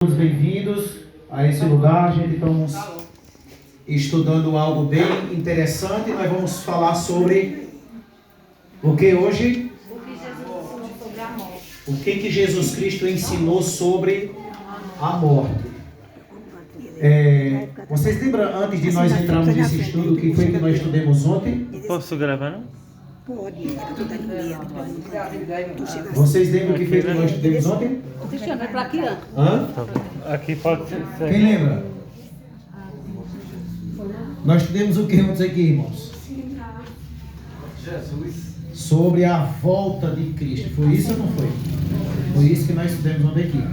Todos bem-vindos a esse lugar. Gente, estamos estudando algo bem interessante. Nós vamos falar sobre o que hoje? O que Jesus Cristo ensinou sobre a morte. Vocês lembram, antes de nós entrarmos nesse estudo, o que foi que nós estudamos ontem? Posso gravar, não? Pode, Vocês lembram o que foi que nós estudamos ontem? Cristiano, vai para aqui, ó. Hã? Aqui pode ser. Quem lembra? Nós estudamos o que ontem aqui, irmãos? Jesus. Sobre a volta de Cristo. Foi isso ou não foi? Foi isso que nós estudamos ontem aqui.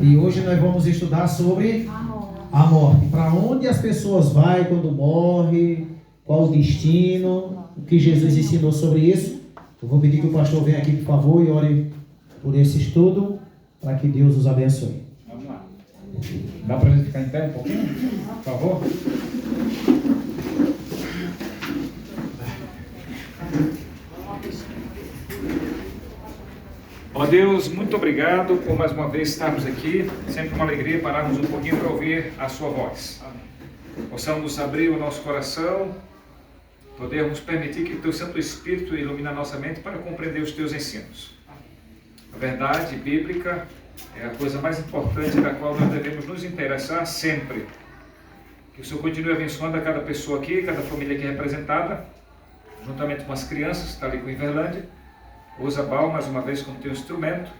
E hoje nós vamos estudar sobre a morte. Para onde as pessoas vão quando morrem? Qual o destino? O que Jesus ensinou sobre isso? Eu vou pedir que o pastor venha aqui, por favor, e ore por esse estudo, para que Deus os abençoe. Vamos lá. Dá para a gente ficar em pé um pouquinho? Por favor. Ó Deus, muito obrigado por mais uma vez estarmos aqui. Sempre uma alegria pararmos um pouquinho para ouvir a sua voz. Possamos abrir o nosso coração, podermos permitir que o Teu Santo Espírito ilumine a nossa mente para compreender os Teus ensinos. A verdade bíblica é a coisa mais importante da qual nós devemos nos interessar sempre. Que o Senhor continue abençoando a cada pessoa aqui, cada família aqui representada, juntamente com as crianças que estão ali com o Inverlândia. Usa a Bal mais uma vez como teu instrumento.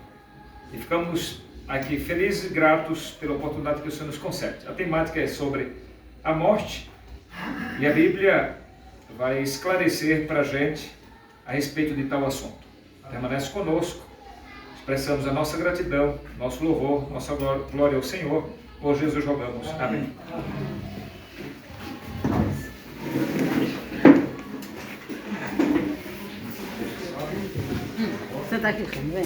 E ficamos aqui felizes e gratos pela oportunidade que o Senhor nos concede. A temática é sobre a morte e a Bíblia vai esclarecer para a gente a respeito de tal assunto. Permanece conosco, expressamos a nossa gratidão, nosso louvor, nossa glória ao Senhor. Por Jesus rogamos. Amém. Você está aqui, vem.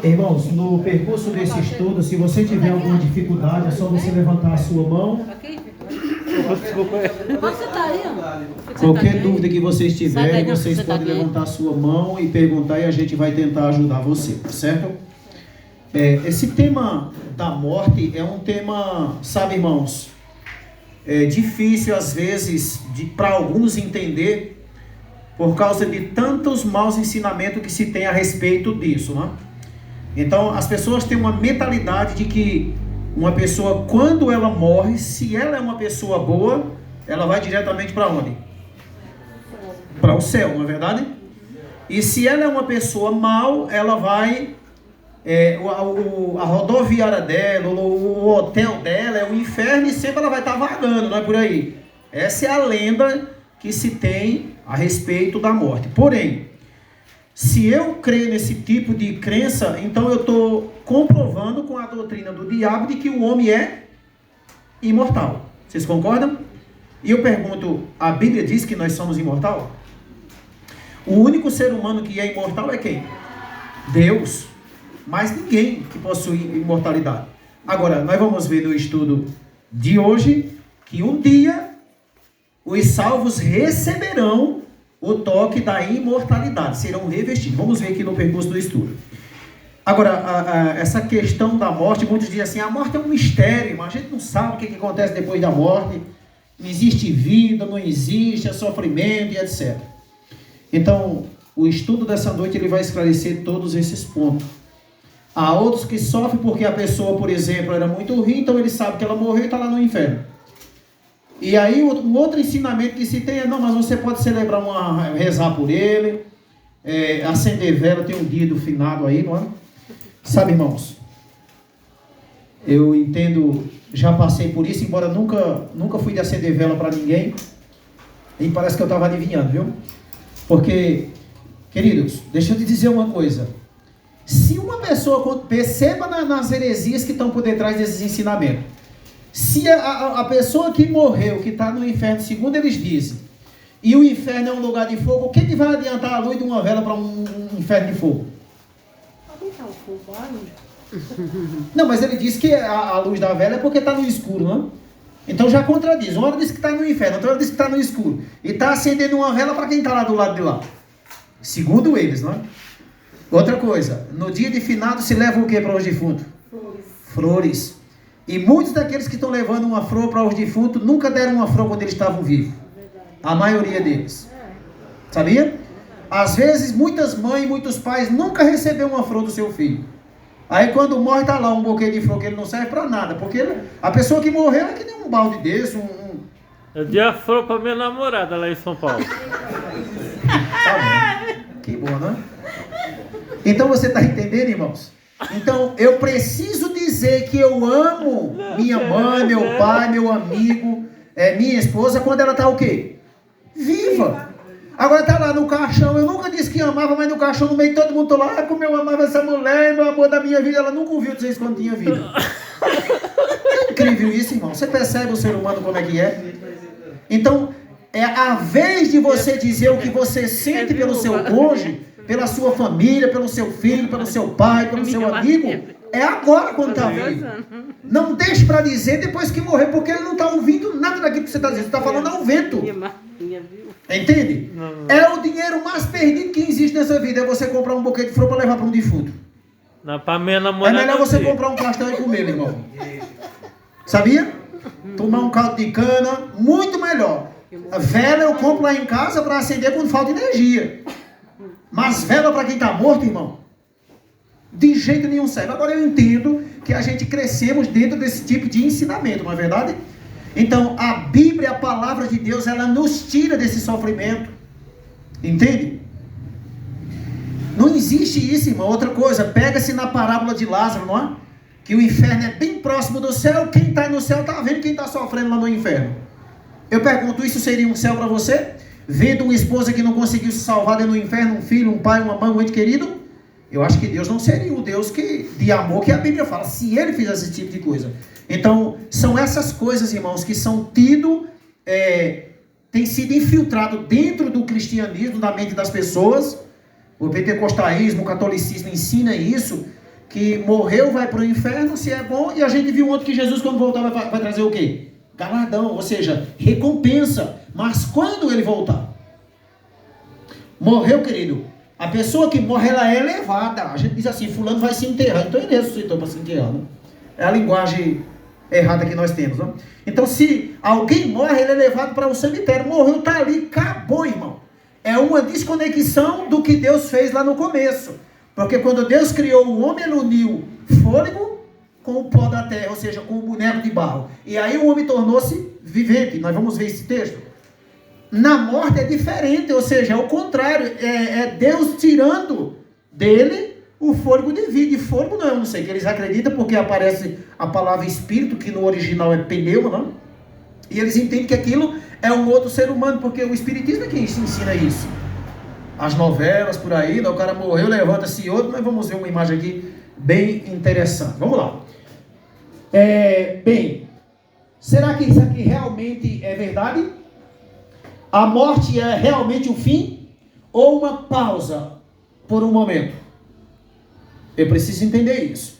Irmãos, no percurso desse estudo, se você tiver alguma dificuldade, é só você levantar a sua mão. Você está aí, ó. Qualquer dúvida que vocês tiverem, vocês podem levantar a sua mão e perguntar e a gente vai tentar ajudar você, tá certo? Esse tema da morte é um tema, sabe, irmãos, difícil às vezes para alguns entender por causa de tantos maus ensinamentos que se tem a respeito disso, né? Então, as pessoas têm uma mentalidade de que uma pessoa, quando ela morre, se ela é uma pessoa boa, ela vai diretamente para onde? Para o céu, não é verdade? E se ela é uma pessoa mal, ela vai... a rodoviária dela, o hotel dela é o inferno e sempre ela vai estar vagando, não é por aí? Essa é a lenda que se tem a respeito da morte. Porém, se eu creio nesse tipo de crença, então eu estou comprovando com a doutrina do diabo de que o homem é imortal. Vocês concordam? E eu pergunto, a Bíblia diz que nós somos imortal? O único ser humano que é imortal é quem? Deus. Mas ninguém que possui imortalidade. Agora, nós vamos ver no estudo de hoje que um dia os salvos receberão o toque da imortalidade, serão revestidos. Vamos ver aqui no percurso do estudo. Agora, essa questão da morte, muitos dizem assim, a morte é um mistério, mas a gente não sabe o que acontece depois da morte, não existe vida, não existe, é sofrimento e etc. Então, o estudo dessa noite ele vai esclarecer todos esses pontos. Há outros que sofrem porque a pessoa, por exemplo, era muito ruim, então ele sabe que ela morreu e está lá no inferno. E aí um outro ensinamento que se tem é, não, mas você pode celebrar rezar por ele, acender vela, tem um dia do finado aí, não é? Sabe, irmãos, eu entendo, já passei por isso, embora nunca fui de acender vela para ninguém, e parece que eu estava adivinhando, viu? Porque, queridos, deixa eu te dizer uma coisa, se uma pessoa, perceba nas heresias que estão por detrás desses ensinamentos, se a pessoa que morreu, que está no inferno, segundo eles dizem, e o inferno é um lugar de fogo, o que vai adiantar a luz de uma vela para um inferno de fogo? Não, mas ele diz que a luz da vela é porque está no escuro, não é? Então já contradiz. Uma hora diz que está no inferno, outra hora diz que está no escuro. E está acendendo uma vela para quem está lá do lado de lá. Segundo eles, não é? Outra coisa, no dia de finado se leva o que para os defuntos? Flores. E muitos daqueles que estão levando uma flor para os defuntos nunca deram uma flor quando eles estavam vivos. A maioria deles. Sabia? Às vezes, muitas mães e muitos pais nunca receberam uma flor do seu filho. Aí quando morre, está lá um buquê de flor que ele não serve para nada. Porque a pessoa que morreu é que nem um balde desse, Eu dei a flor pra minha namorada lá em São Paulo. Tá bom. Que bom, né? Então você está entendendo, irmãos? Então eu preciso dizer que eu amo minha mãe, meu pai, meu amigo, minha esposa, quando ela está o quê? Viva! Agora está lá no caixão. Eu nunca disse que amava, mas no caixão, no meio de todo mundo, estou lá, como eu amava essa mulher, meu amor da minha vida. Ela nunca ouviu dizer isso quando tinha vida. É incrível isso, irmão. Você percebe o ser humano como é que é? Então, é a vez de você dizer o que você sente pelo seu cônjuge, pela sua família, pelo seu filho, pelo seu pai, pelo seu amigo, é agora quando está vivo. Não deixe para dizer depois que morrer, porque ele não está ouvindo nada daquilo que você está dizendo. Você está falando ao vento. Entende? É o dinheiro mais perdido que existe nessa vida. É você comprar um buquê de flor para levar para um defunto. Pra minha namorada. É melhor você comprar um pastel e comer, meu irmão. Sabia? Tomar um caldo de cana, muito melhor. A vela eu compro lá em casa para acender quando falta energia. Mas vela para quem está morto, irmão, de jeito nenhum serve. Agora eu entendo que a gente crescemos dentro desse tipo de ensinamento, não é verdade? Então a Bíblia, a palavra de Deus, ela nos tira desse sofrimento. Entende? Não existe isso, irmão. Outra coisa, pega-se na parábola de Lázaro, não é? Que o inferno é bem próximo do céu. Quem está no céu está vendo quem está sofrendo lá no inferno. Eu pergunto, isso seria um céu para você? Vendo uma esposa que não conseguiu se salvar dentro do inferno, um filho, um pai, uma mãe, um ente querido? Eu acho que Deus não seria o Deus de amor que a Bíblia fala, se ele fizesse esse tipo de coisa. Então, são essas coisas, irmãos, que são tem sido infiltrado dentro do cristianismo, na mente das pessoas. O pentecostalismo, o catolicismo ensina isso, que morreu, vai para o inferno, se é bom, e a gente viu ontem que Jesus, quando voltar, vai trazer o quê? Galardão, ou seja, recompensa. Mas quando ele voltar? Morreu, querido. A pessoa que morre, ela é levada. A gente diz assim, fulano vai se enterrar. Então ele ressuscitou para se enterrar, né? É a linguagem errada que nós temos, né? Então se alguém morre, ele é levado para o cemitério. Morreu, está ali, acabou, irmão. É uma desconexão do que Deus fez lá no começo. Porque quando Deus criou o homem, ele uniu fôlego com o pó da terra, ou seja, com o boneco de barro. E aí o homem tornou-se vivente. Nós vamos ver esse texto. Na morte é diferente, ou seja, é o contrário. É Deus tirando dele o fôlego de vida. E fôlego não sei, que eles acreditam porque aparece a palavra espírito, que no original é pneuma, não? E eles entendem que aquilo é um outro ser humano, porque o espiritismo é quem ensina isso. As novelas por aí, o cara morreu, levanta-se outro. Nós vamos ver uma imagem aqui bem interessante. Vamos lá. Bem, será que isso aqui realmente é verdade? A morte é realmente o fim? Ou uma pausa por um momento? Eu preciso entender isso.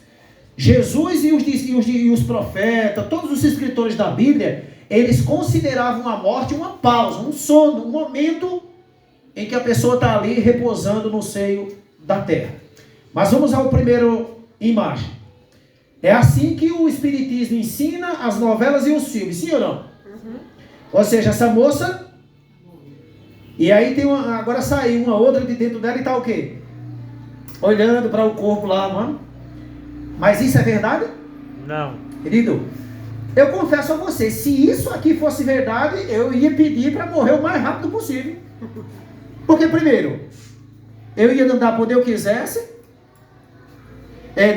Jesus e os profetas, todos os escritores da Bíblia, eles consideravam a morte uma pausa, um sono, um momento em que a pessoa está ali repousando no seio da terra. Mas vamos ao primeiro imagem. É assim que o espiritismo ensina as novelas e os filmes, sim ou não? Uhum. Ou seja, essa moça, e aí agora saiu uma outra de dentro dela e está o quê? Olhando para o corpo lá, não é? Mas isso é verdade? Não. Querido, eu confesso a você, se isso aqui fosse verdade, eu ia pedir para morrer o mais rápido possível. Porque primeiro, eu ia andar por onde eu quisesse,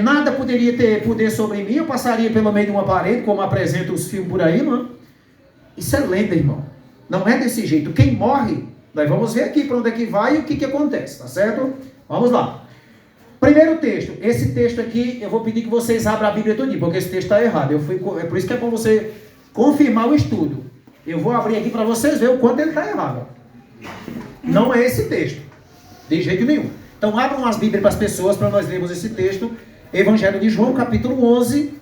nada poderia ter poder sobre mim, eu passaria pelo meio de uma parede, como apresenta os filmes por aí, não é? Isso é lenda, irmão. Não é desse jeito. Quem morre, nós vamos ver aqui para onde é que vai e o que acontece, tá certo? Vamos lá. Primeiro texto, esse texto aqui, eu vou pedir que vocês abram a Bíblia todinha, porque esse texto está errado. É por isso que é bom você confirmar o estudo. Eu vou abrir aqui para vocês verem o quanto ele está errado. Não é esse texto, de jeito nenhum. Então abram as Bíblias para as pessoas, para nós lermos esse texto. Evangelho de João, capítulo 11.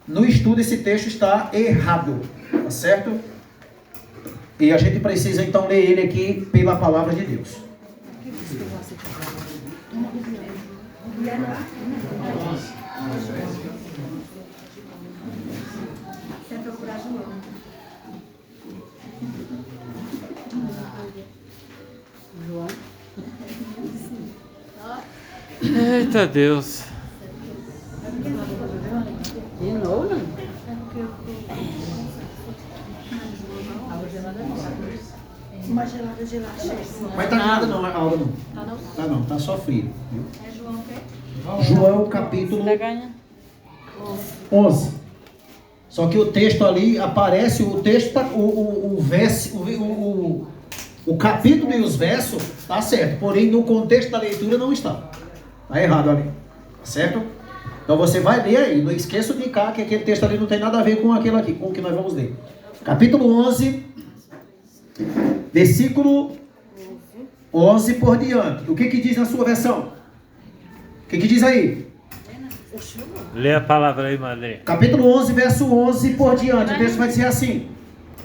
No estudo esse texto está errado, tá certo? E a gente precisa então ler ele aqui pela palavra de Deus. Eita Deus. De novo, não? Uma gelada, gelada. Mas tá nada não, a aula não. Tá não? Tá não, tá só frio. Viu? É João o quê? João capítulo Vai ganhar. 11. Só que o texto ali aparece, o texto, o capítulo e os versos tá certo, porém no contexto da leitura não está. Tá errado ali. Tá certo? Então você vai ler aí, não esqueça de cá que aquele texto ali não tem nada a ver com aquele aqui, com o que nós vamos ler. Capítulo 11, versículo 11 por diante. O que diz na sua versão? O que diz aí? Lê a palavra aí, madrinha. Capítulo 11, verso 11 por diante. O texto vai dizer assim.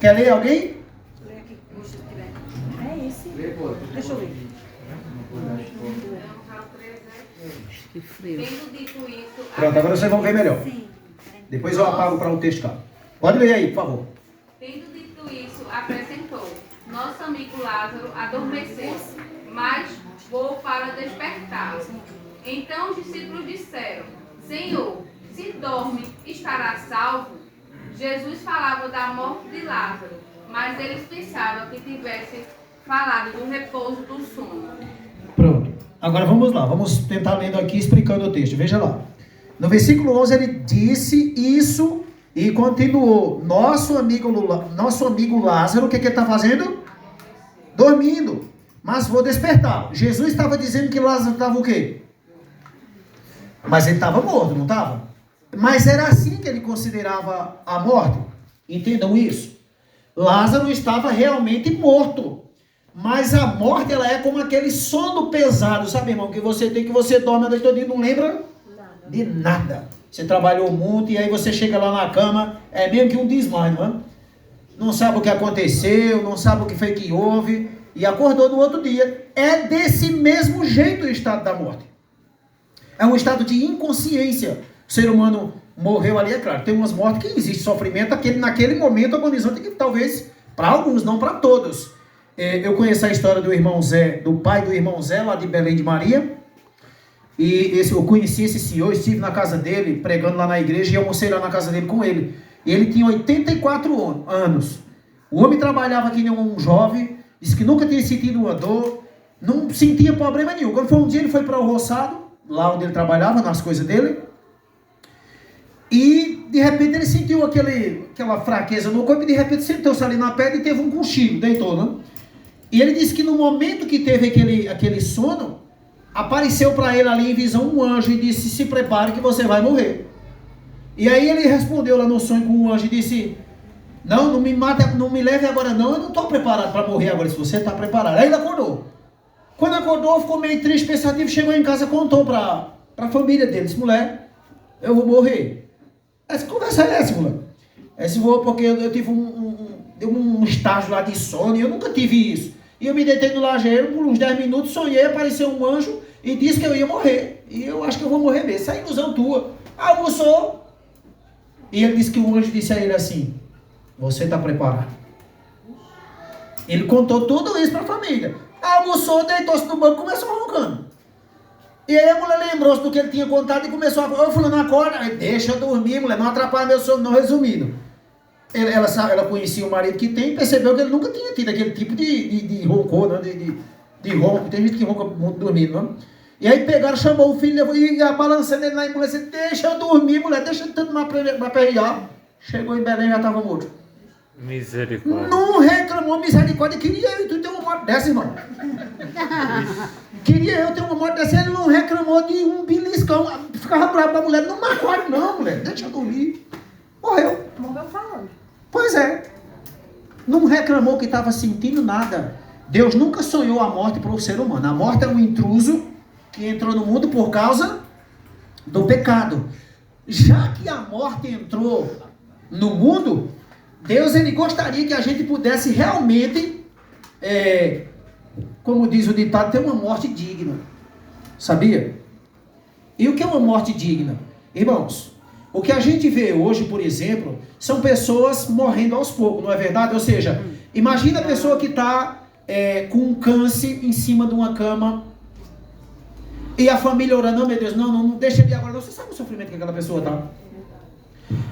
Quer ler alguém? Lê aqui, se tiver. É esse. Deixa eu ver. Que frio. Tendo dito isso, Pronto, agora vocês vão ver melhor. Sim. Depois eu apago para o texto cá. Pode ler aí, por favor. tendo dito isso, acrescentou: Nosso amigo Lázaro adormeceu, mas vou para despertá-lo. Então os discípulos disseram: Senhor, se dorme, estará salvo? Jesus falava da morte de Lázaro, mas eles pensavam que tivesse falado do repouso do sono. Pronto. Agora vamos lá. Vamos tentar lendo aqui, explicando o texto. Veja lá. No versículo 11 ele disse isso e continuou. Nosso amigo Lázaro, o que ele está fazendo? Dormindo. Mas vou despertar. Jesus estava dizendo que Lázaro estava o quê? Mas ele estava morto, não estava? Mas era assim que ele considerava a morte. Entendam isso. Lázaro estava realmente morto. Mas a morte, ela é como aquele sono pesado, sabe, irmão? Que você tem, que você dorme a noite toda e não lembra de nada. Você trabalhou muito e aí você chega lá na cama, é mesmo que um desmaio, não é? Não sabe o que aconteceu, não sabe o que foi que houve, e acordou no outro dia. É desse mesmo jeito o estado da morte. É um estado de inconsciência. O ser humano morreu ali, é claro. Tem umas mortes que existe sofrimento naquele momento agonizante, que talvez para alguns, não para todos. Eu conheço a história do irmão Zé, do pai do irmão Zé, lá de Belém de Maria. E eu conheci esse senhor, estive na casa dele, pregando lá na igreja, e almocei lá na casa dele com ele. E ele tinha 84 anos. O homem trabalhava aqui como um jovem, disse que nunca tinha sentido uma dor, não sentia problema nenhum. Quando foi um dia, ele foi para o roçado, lá onde ele trabalhava, nas coisas dele, e de repente ele sentiu aquela fraqueza no corpo, e de repente sentou-se ali na pedra e teve um cochilo, deitou, né? E ele disse que no momento que teve aquele sono, apareceu para ele ali em visão um anjo e disse: se prepare que você vai morrer. E aí ele respondeu lá no sonho com o anjo e disse: não me mate, não me leve agora não, eu não estou preparado para morrer agora, se você está preparado. Aí ele acordou. Quando acordou, ficou meio triste, pensativo, chegou em casa, contou para a família dele, disse: mulher, eu vou morrer. Essa conversa é essa, mulher? Esse vou porque eu tive um estágio lá de sono e eu nunca tive isso. E eu me deitei no lajeiro por uns 10 minutos, sonhei, apareceu um anjo e disse que eu ia morrer. E eu acho que eu vou morrer mesmo. Essa é ilusão tua. Almoçou. E ele disse que o anjo disse a ele assim: você está preparado? Ele contou tudo isso para a família. Almoçou, deitou-se no banco e começou roncando. E aí a mulher lembrou-se do que ele tinha contado e começou a falar: ô fulano, acorda. Aí, deixa eu dormir, mulher, não atrapalha meu sono, não. Resumindo, ela conhecia o marido que tem e percebeu que ele nunca tinha tido aquele tipo de roncor, né? de ronco. Tem gente que ronca muito dormindo, não? E aí pegaram, chamou o filho, levou, e balançando ele lá em mulher, disse: deixa eu dormir, mulher, deixa eu tanto para perrear. Chegou em Belém e já estava morto. Misericórdia. Não reclamou, misericórdia. Queria eu ter uma morte dessa, irmão. Queria eu ter uma morte dessa. Ele não reclamou de um beliscão. Ficava bravo da mulher: não me acorde não, mulher, deixa eu dormir. Morreu. Morreu falando. Pois é. Não reclamou que estava sentindo nada. Deus nunca sonhou a morte para o ser humano. A morte é um intruso que entrou no mundo por causa do pecado. Já que a morte entrou no mundo, Deus, ele gostaria que a gente pudesse realmente, como diz o ditado, ter uma morte digna. Sabia? E o que é uma morte digna? Irmãos, o que a gente vê hoje, por exemplo, são pessoas morrendo aos poucos, não é verdade? Ou seja, imagina a pessoa que está com um câncer em cima de uma cama E a família orando, não, meu Deus, não deixa ele agora não. Você sabe o sofrimento que aquela pessoa está?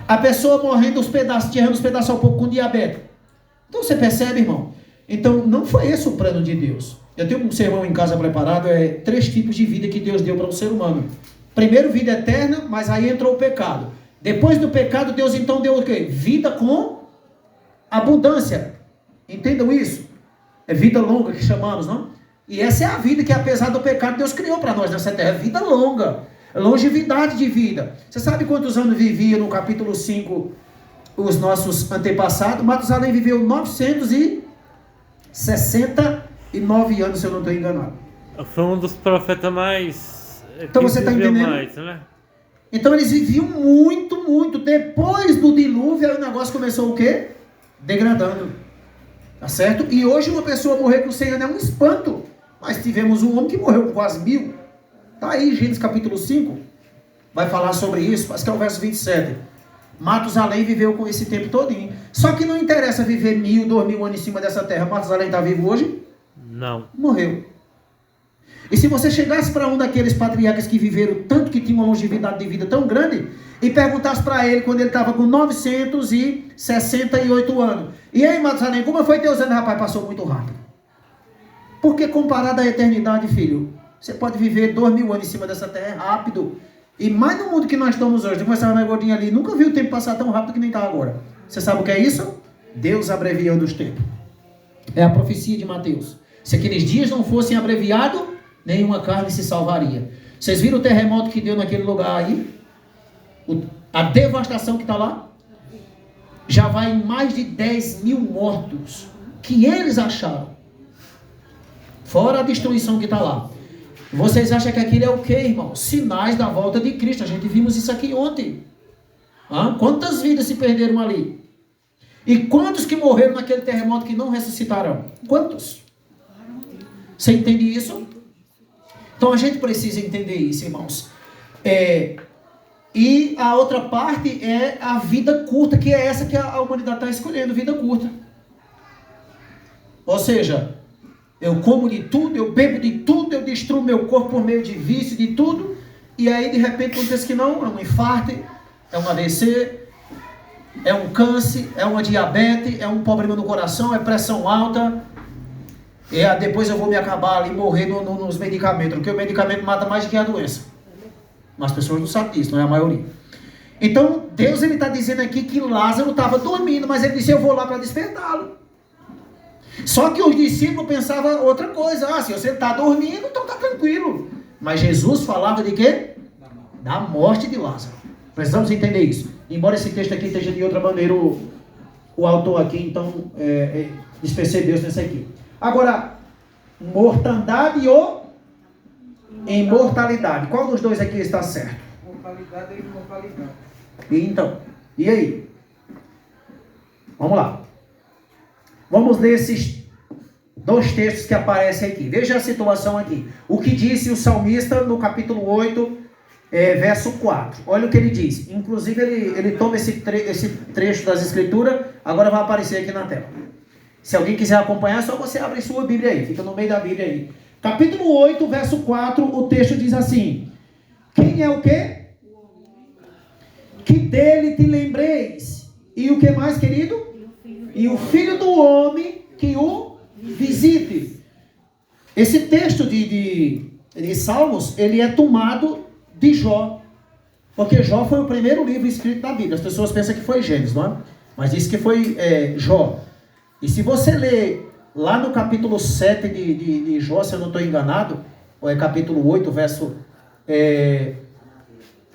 A pessoa morrendo os pedaços, tirando os pedaços ao pouco com diabetes. Então você percebe, irmão? Então não foi esse o plano de Deus. Eu tenho um sermão em casa preparado, 3 tipos de vida que Deus deu para o ser humano. Primeiro, vida eterna, mas aí entrou o pecado. Depois do pecado, Deus então deu o quê? Vida com abundância. Entendam isso? É vida longa que chamamos, não? E essa é a vida que, apesar do pecado, Deus criou para nós nessa terra. Vida longa. Longevidade de vida. Você sabe quantos anos vivia no capítulo 5 os nossos antepassados? Matusalém viveu 969 anos, se eu não estou enganado. Foi um dos profetas mais... Então você está entendendo? Mais, né? Então eles viviam muito, muito. Depois do dilúvio, aí o negócio começou o quê? Degradando. Tá certo? E hoje uma pessoa morrer com 100 anos é um espanto. Mas tivemos um homem que morreu com quase 1000. Tá aí, Gênesis capítulo 5. Vai falar sobre isso, acho que é o verso 27. Matusalém viveu com esse tempo todinho. Só que não interessa viver 1000, 2000 anos em cima dessa terra. Matusalém está vivo hoje? Não. Morreu. E se você chegasse para um daqueles patriarcas que viveram tanto, que tinham uma longevidade de vida tão grande, e perguntasse para ele quando ele estava com 968 anos. E aí, Matusalém, como foi teus anos? Rapaz, passou muito rápido. Porque comparado à eternidade, filho, você pode viver 2000 anos em cima dessa terra, é rápido. E mais no mundo que nós estamos hoje, depois essa mais gordinha ali, nunca viu o tempo passar tão rápido que nem está agora. Você sabe o que é isso? Deus abreviando os tempos. É a profecia de Mateus. Se aqueles dias não fossem abreviados, nenhuma carne se salvaria. Vocês viram o terremoto que deu naquele lugar aí? A devastação que está lá? Já vai em mais de 10.000 mortos que eles acharam. Fora a destruição que está lá. Vocês acham que aquilo é o quê, irmão? Sinais da volta de Cristo. A gente vimos isso aqui ontem. Quantas vidas se perderam ali? E quantos que morreram naquele terremoto que não ressuscitarão? Quantos? Você entende isso? Então a gente precisa entender isso, irmãos. E a outra parte é a vida curta, que é essa que a humanidade está escolhendo, vida curta. Ou seja, eu como de tudo, eu bebo de tudo, eu destruo meu corpo por meio de vício, de tudo, e aí de repente acontece que não, é um infarto, é um AVC, é um câncer, é uma diabetes, é um problema no coração, é pressão alta, e depois eu vou me acabar ali, morrer nos medicamentos, porque o medicamento mata mais do que a doença. Mas as pessoas não sabem disso, não é a maioria. Então, Deus está dizendo aqui que Lázaro estava dormindo, mas ele disse, eu vou lá para despertá-lo. Só que os discípulos pensavam outra coisa. Se você está dormindo, então está tranquilo. Mas Jesus falava de quê? Da morte de Lázaro. Precisamos entender isso. Embora esse texto aqui esteja de outra maneira, o autor aqui, então, despercebeu nessa aqui. Agora, mortandade ou imortalidade? Qual dos dois aqui está certo? Mortalidade e imortalidade. Então, e aí? Vamos lá. Vamos ler esses 2 textos que aparecem aqui. Veja a situação aqui. O que disse o salmista no capítulo 8, verso 4. Olha o que ele diz. Inclusive, ele toma esse trecho das Escrituras, agora vai aparecer aqui na tela. Se alguém quiser acompanhar, é só você abrir sua Bíblia aí. Fica no meio da Bíblia aí. Capítulo 8, verso 4, o texto diz assim. Quem é o quê? Que dele te lembreis. E o que mais, querido? E o filho do homem que o visite. Esse texto de Salmos, ele é tomado de Jó. Porque Jó foi o primeiro livro escrito da Bíblia. As pessoas pensam que foi Gênesis, não é? Mas diz que foi Jó. E se você ler lá no capítulo 7 de Jó, se eu não estou enganado, ou é capítulo 8,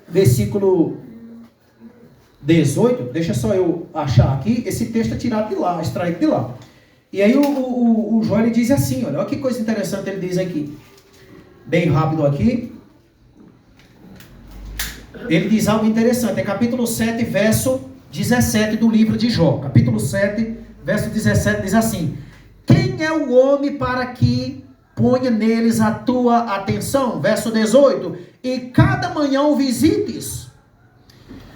versículo 18, deixa só eu achar aqui, esse texto é tirado de lá, extraído de lá. E aí o Jó, ele diz assim, olha que coisa interessante ele diz aqui. Bem rápido aqui. Ele diz algo interessante, é capítulo 7, verso 17 do livro de Jó. Capítulo 7, verso 17 diz assim: quem é o homem para que ponha neles a tua atenção? Verso 18, e cada manhã o visites.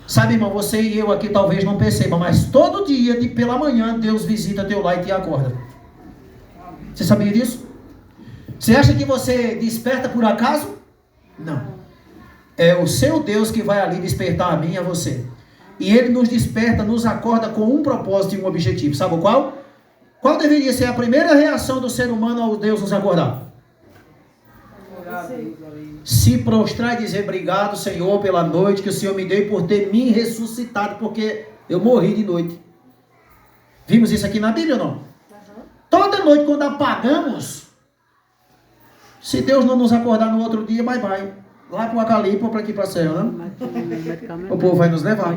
Sabe, irmão, você e eu aqui talvez não percebam, mas todo dia, pela manhã, Deus visita teu lar e te acorda. Você sabia disso? Você acha que você desperta por acaso? Não. É o seu Deus que vai ali despertar a mim e a você. E Ele nos desperta, nos acorda com um propósito e um objetivo. Sabe qual? Qual deveria ser a primeira reação do ser humano ao Deus nos acordar? Se prostrar e dizer: obrigado, Senhor, pela noite que o Senhor me deu, por ter me ressuscitado, porque eu morri de noite. Vimos isso aqui na Bíblia ou não? Toda noite, quando apagamos, se Deus não nos acordar no outro dia, bye bye. Lá para o Acalipo ou para aqui para a Serra, né? O povo vai nos levar.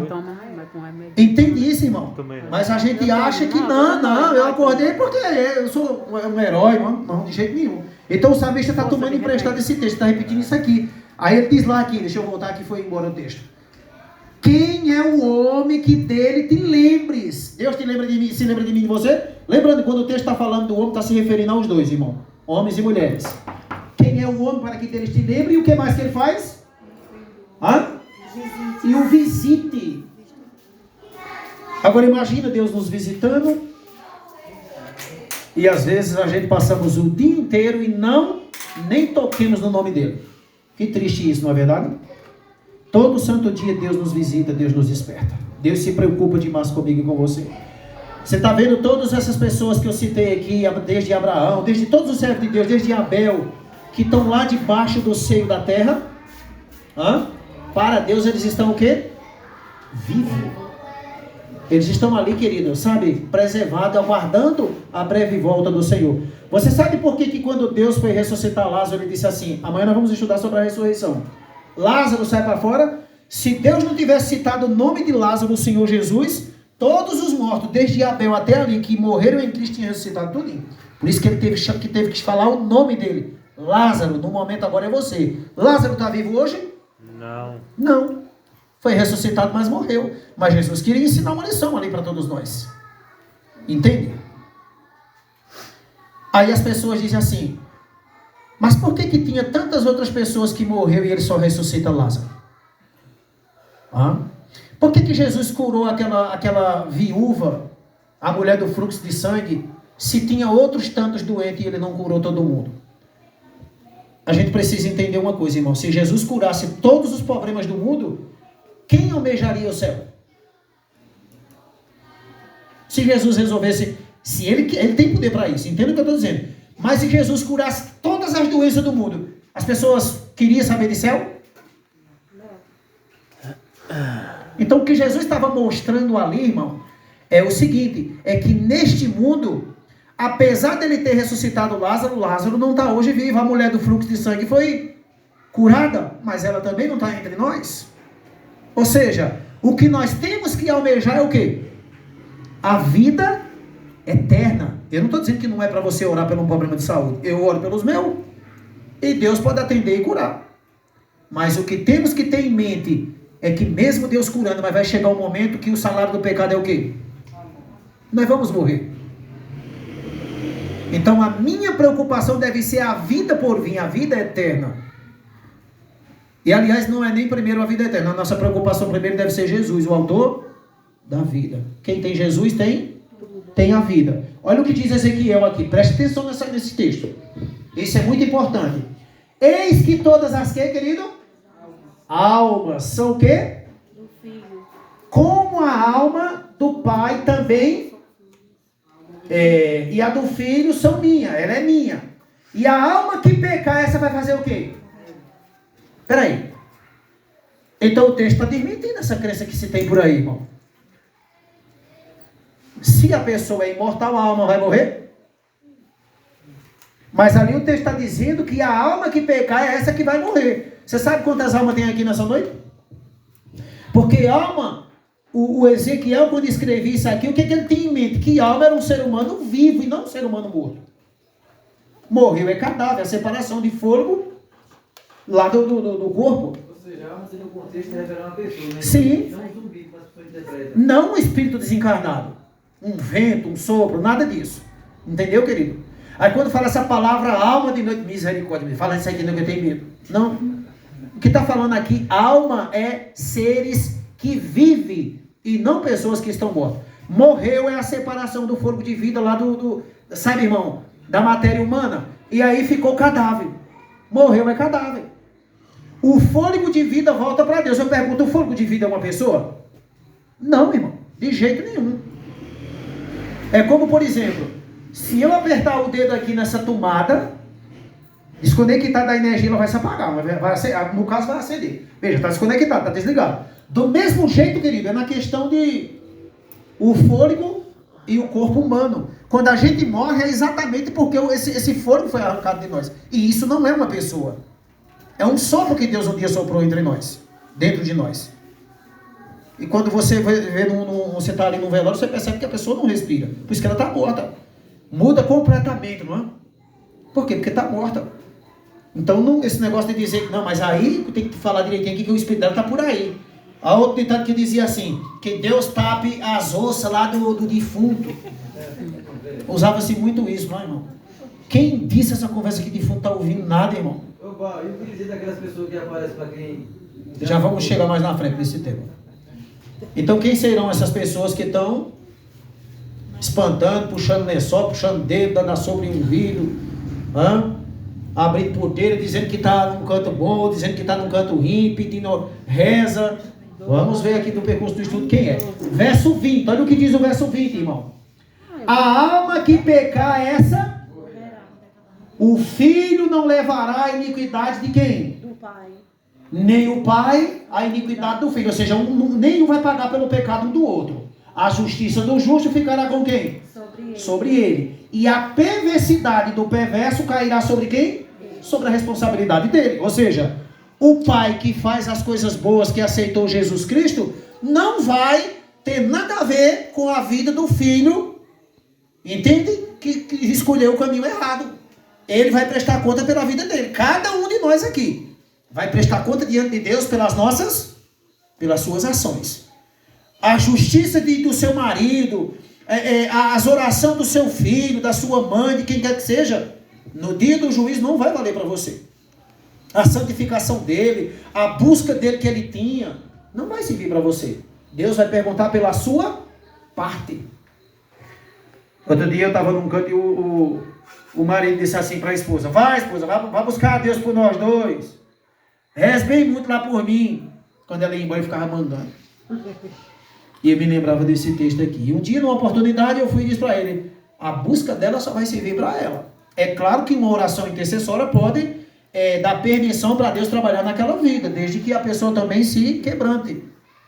Entende isso, irmão? Mas a gente acha que não, eu acordei porque eu sou um herói, não, de jeito nenhum. Então o salmista está tomando emprestado esse texto, está repetindo isso aqui. Aí ele diz lá aqui, deixa eu voltar aqui, foi embora o texto. Quem é o homem que dele te lembres? Deus te lembra de mim, se lembra de mim e de você? Lembrando, quando o texto está falando do homem, está se referindo aos dois, irmão. Homens e mulheres. Quem é o homem para que deles te lembre? E o que mais que ele faz? E o visite. Agora imagina Deus nos visitando. E às vezes a gente passamos o dia inteiro e nem toquemos no nome dele. Que triste isso, não é verdade? Todo santo dia Deus nos visita, Deus nos desperta. Deus se preocupa demais comigo e com você. Você está vendo todas essas pessoas que eu citei aqui, desde Abraão, desde todos os servos de Deus, desde Abel, que estão lá debaixo do seio da terra. Para Deus eles estão o quê? Vivos. Eles estão ali, querido, sabe, preservados, aguardando a breve volta do Senhor. Você sabe por que quando Deus foi ressuscitar Lázaro, ele disse assim: amanhã nós vamos estudar sobre a ressurreição. Lázaro sai para fora. Se Deus não tivesse citado o nome de Lázaro, o Senhor Jesus, todos os mortos, desde Abel até ali, que morreram em Cristo, tinham ressuscitado tudinho. Por isso que ele teve que falar o nome dele. Lázaro, no momento agora é você. Lázaro está vivo hoje? Não. Foi ressuscitado, mas morreu. Mas Jesus queria ensinar uma lição ali para todos nós. Entende? Aí as pessoas dizem assim: mas por que tinha tantas outras pessoas que morreram e ele só ressuscita Lázaro? Por que Jesus curou aquela viúva, a mulher do fluxo de sangue, se tinha outros tantos doentes e ele não curou todo mundo? A gente precisa entender uma coisa, irmão. Se Jesus curasse todos os problemas do mundo, quem almejaria o céu? Se Jesus resolvesse, se ele tem poder para isso, entenda o que eu estou dizendo. Mas se Jesus curasse todas as doenças do mundo, as pessoas queriam saber de céu? Então o que Jesus estava mostrando ali, irmão, é o seguinte: é que neste mundo, apesar dele ter ressuscitado Lázaro, Lázaro não está hoje vivo. A mulher do fluxo de sangue foi curada, mas ela também não está entre nós. Ou seja, o que nós temos que almejar é o quê? A vida eterna. Eu não estou dizendo que não é para você orar por um problema de saúde. Eu oro pelos meus. E Deus pode atender e curar. Mas o que temos que ter em mente é que mesmo Deus curando, mas vai chegar um momento que o salário do pecado é o quê? Nós vamos morrer. Então a minha preocupação deve ser a vida por vir, a vida eterna. E aliás, não é nem primeiro a vida eterna. A nossa preocupação primeiro deve ser Jesus, o autor da vida. Quem tem Jesus tem a vida. Olha o que diz Ezequiel aqui. Preste atenção nesse texto. Isso é muito importante. Eis que todas as que, querido? Almas são o quê? Do filho. Como a alma do pai também e a do filho são minha. Ela é minha. E a alma que pecar, essa vai fazer o quê? Peraí. Então o texto está desmentindo essa crença que se tem por aí, irmão. Se a pessoa é imortal, a alma vai morrer? Mas ali o texto está dizendo que a alma que pecar é essa que vai morrer. Você sabe quantas almas tem aqui nessa noite? Porque alma, o Ezequiel, quando escrevia isso aqui, o que ele tinha em mente? Que alma era um ser humano vivo e não um ser humano morto. Morreu é cadáver, a separação de fôlego lá do corpo. Ou seja, a alma seria no contexto de revelar uma pessoa, né? Sim. Não um zumbi, como as pessoas interpretam. Não um espírito desencarnado. Um vento, um sopro, nada disso. Entendeu, querido? Aí quando fala essa palavra alma de noite, misericórdia, fala isso aqui, não, que eu tenho medo. Não. O que está falando aqui, alma é seres que vivem e não pessoas que estão mortas. Morreu é a separação do fôlego de vida lá sabe, irmão, da matéria humana. E aí ficou cadáver. Morreu é cadáver. o fôlego de vida volta para Deus. Eu pergunto, o fôlego de vida é uma pessoa? Não, irmão, de jeito nenhum. É como, por exemplo, se eu apertar o dedo aqui nessa tomada, desconectar da energia, ela vai se apagar, no caso vai acender. Veja, está desconectado, está desligado. Do mesmo jeito, querido, é na questão de o fôlego e o corpo humano. Quando a gente morre é exatamente porque esse fôlego foi arrancado de nós. E isso não é uma pessoa. É um sopro que Deus um dia soprou entre nós, dentro de nós. E quando você você está ali no velório, você percebe que a pessoa não respira. Por isso que ela está morta. Muda completamente, não é? Por quê? Porque está morta. Então, esse negócio de dizer que não, mas aí tem que falar direitinho aqui que o espírito dela está por aí. A outra ditado que dizia assim, que Deus tape as ossas lá do defunto. Usava-se muito isso, não é, irmão? Quem disse essa conversa que defunto está ouvindo nada, irmão? Opa, e o que dizer daquelas pessoas que aparecem para quem... Já vamos chegar mais na frente nesse tema. Então, quem serão essas pessoas que estão espantando, puxando lençol, puxando dedo, dando sobre um vidro, abrindo porteira, dizendo que está num canto bom, dizendo que está num canto ruim, pedindo reza. Vamos ver aqui no percurso do estudo quem é. Verso 20, olha o que diz o verso 20, irmão. A alma que pecar essa, o filho não levará a iniquidade de quem? Do pai. Nem o pai a iniquidade do filho. Ou seja, nenhum vai pagar pelo pecado um do outro. A justiça do justo ficará com quem? Sobre ele. E a perversidade do perverso cairá sobre quem? Sobre a responsabilidade dele. Ou seja, o pai que faz as coisas boas, que aceitou Jesus Cristo, não vai ter nada a ver com a vida do filho, entende? Que escolheu o caminho errado. Ele vai prestar conta pela vida dele. Cada um de nós aqui vai prestar conta diante de Deus pelas suas ações. A justiça do seu marido, as orações do seu filho, da sua mãe, de quem quer que seja, no dia do juízo não vai valer para você. A santificação dele, a busca dele que ele tinha, não vai servir para você. Deus vai perguntar pela sua parte. Outro dia eu estava num canto e o marido disse assim para a esposa, vai buscar a Deus por nós dois. Reze bem muito lá por mim. Quando ela ia embora, eu ficava mandando. E eu me lembrava desse texto aqui. E um dia, numa oportunidade, eu fui e disse para ele, a busca dela só vai servir para ela. É claro que uma oração intercessória pode dar permissão para Deus trabalhar naquela vida, desde que a pessoa também se quebrante.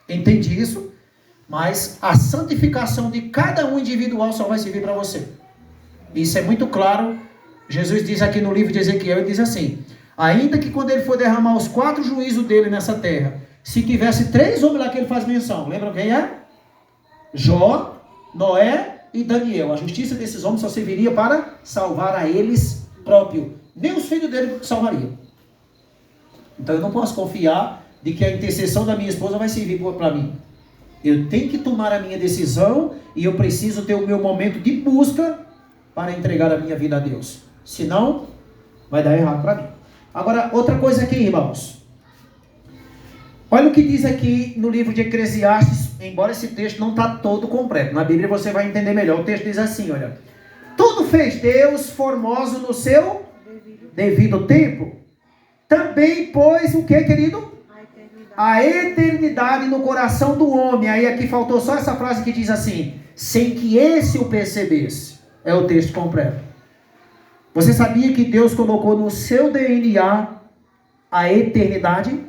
Entende isso? Mas a santificação de cada um individual só vai servir para você. Isso é muito claro. Jesus diz aqui no livro de Ezequiel, ele diz assim, ainda que quando ele for derramar os 4 juízos dele nessa terra, se tivesse 3 homens lá que ele faz menção, lembram quem é? Jó, Noé e Daniel. A justiça desses homens só serviria para salvar a eles próprios. Nem os filhos dele salvariam. Então eu não posso confiar de que a intercessão da minha esposa vai servir para mim. Eu tenho que tomar a minha decisão e eu preciso ter o meu momento de busca para entregar a minha vida a Deus. Senão, vai dar errado para mim. Agora, outra coisa aqui, irmãos. Olha o que diz aqui no livro de Eclesiastes, embora esse texto não está todo completo. Na Bíblia você vai entender melhor. O texto diz assim, olha. Tudo fez Deus formoso no seu devido tempo. Também pôs o que, querido? A eternidade no coração do homem. Aí aqui faltou só essa frase que diz assim, sem que esse o percebesse. É o texto completo. Você sabia que Deus colocou no seu DNA a eternidade?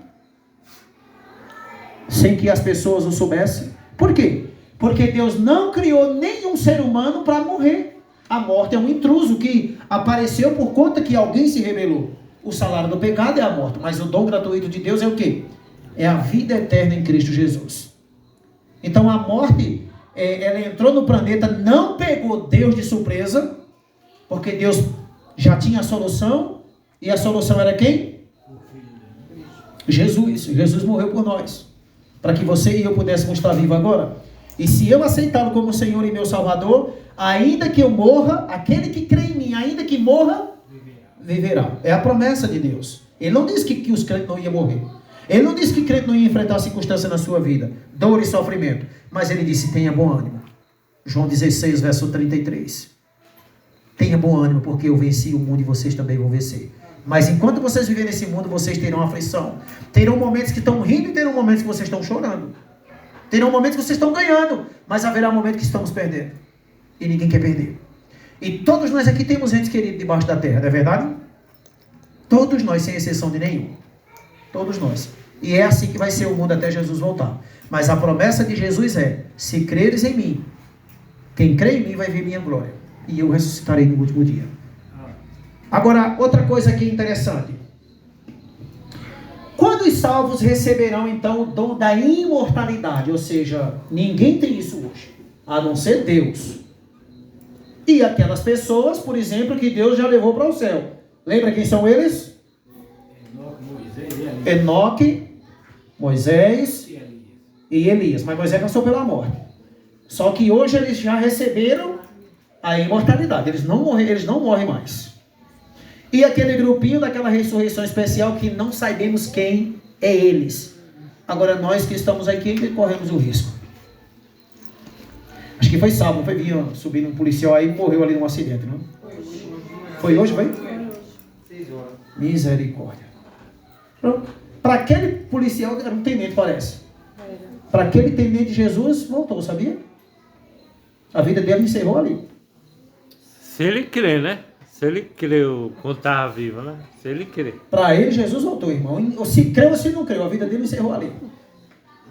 Sem que as pessoas o soubessem. Por quê? Porque Deus não criou nenhum ser humano para morrer. A morte é um intruso que apareceu por conta que alguém se rebelou. O salário do pecado é a morte, mas o dom gratuito de Deus é o quê? É a vida eterna em Cristo Jesus. Então a morte, ela entrou no planeta, não pegou Deus de surpresa, porque Deus já tinha a solução, e a solução era quem? Jesus. Jesus morreu por nós, para que você e eu pudéssemos estar vivos agora. E se eu aceitá-lo como Senhor e meu Salvador, ainda que eu morra, aquele que crê em mim, ainda que morra, viverá. É a promessa de Deus. Ele não disse que os crentes não iam morrer. Ele não disse que crente não ia enfrentar circunstâncias na sua vida, dor e sofrimento. Mas ele disse, tenha bom ânimo. João 16, verso 33. Tenha bom ânimo, porque eu venci o mundo e vocês também vão vencer. Mas enquanto vocês viverem nesse mundo, vocês terão aflição. Terão momentos que estão rindo e terão momentos que vocês estão chorando. Terão momentos que vocês estão ganhando, mas haverá momentos que estamos perdendo. E ninguém quer perder. E todos nós aqui temos entes queridos debaixo da terra, não é verdade? Todos nós, sem exceção de nenhum. Todos nós. E é assim que vai ser o mundo até Jesus voltar. Mas a promessa de Jesus é: se creres em mim, quem crê em mim vai ver minha glória. E eu ressuscitarei no último dia. Agora, outra coisa aqui interessante. Quando os salvos receberão, então, o dom da imortalidade? Ou seja, ninguém tem isso hoje, a não ser Deus. E aquelas pessoas, por exemplo, que Deus já levou para o céu. Lembra quem são eles? Enoque, Moisés e Elias. Mas Moisés passou pela morte. Só que hoje eles já receberam a imortalidade. Eles não morrem mais. E aquele grupinho daquela ressurreição especial que não sabemos quem é eles. Agora nós que estamos aqui corremos o risco. Acho que foi sábado, foi vir subindo um policial aí e morreu ali num acidente, não? Foi hoje, foi? 6 horas. Misericórdia. Para aquele policial, era um tenente, parece. Para aquele tenente, Jesus voltou, sabia? A vida dele encerrou ali. Se ele crê, né? Se ele creu quando estava vivo, né? Se ele crê. Para ele, Jesus voltou, irmão. Ou se creu ou se não creu, a vida dele encerrou ali.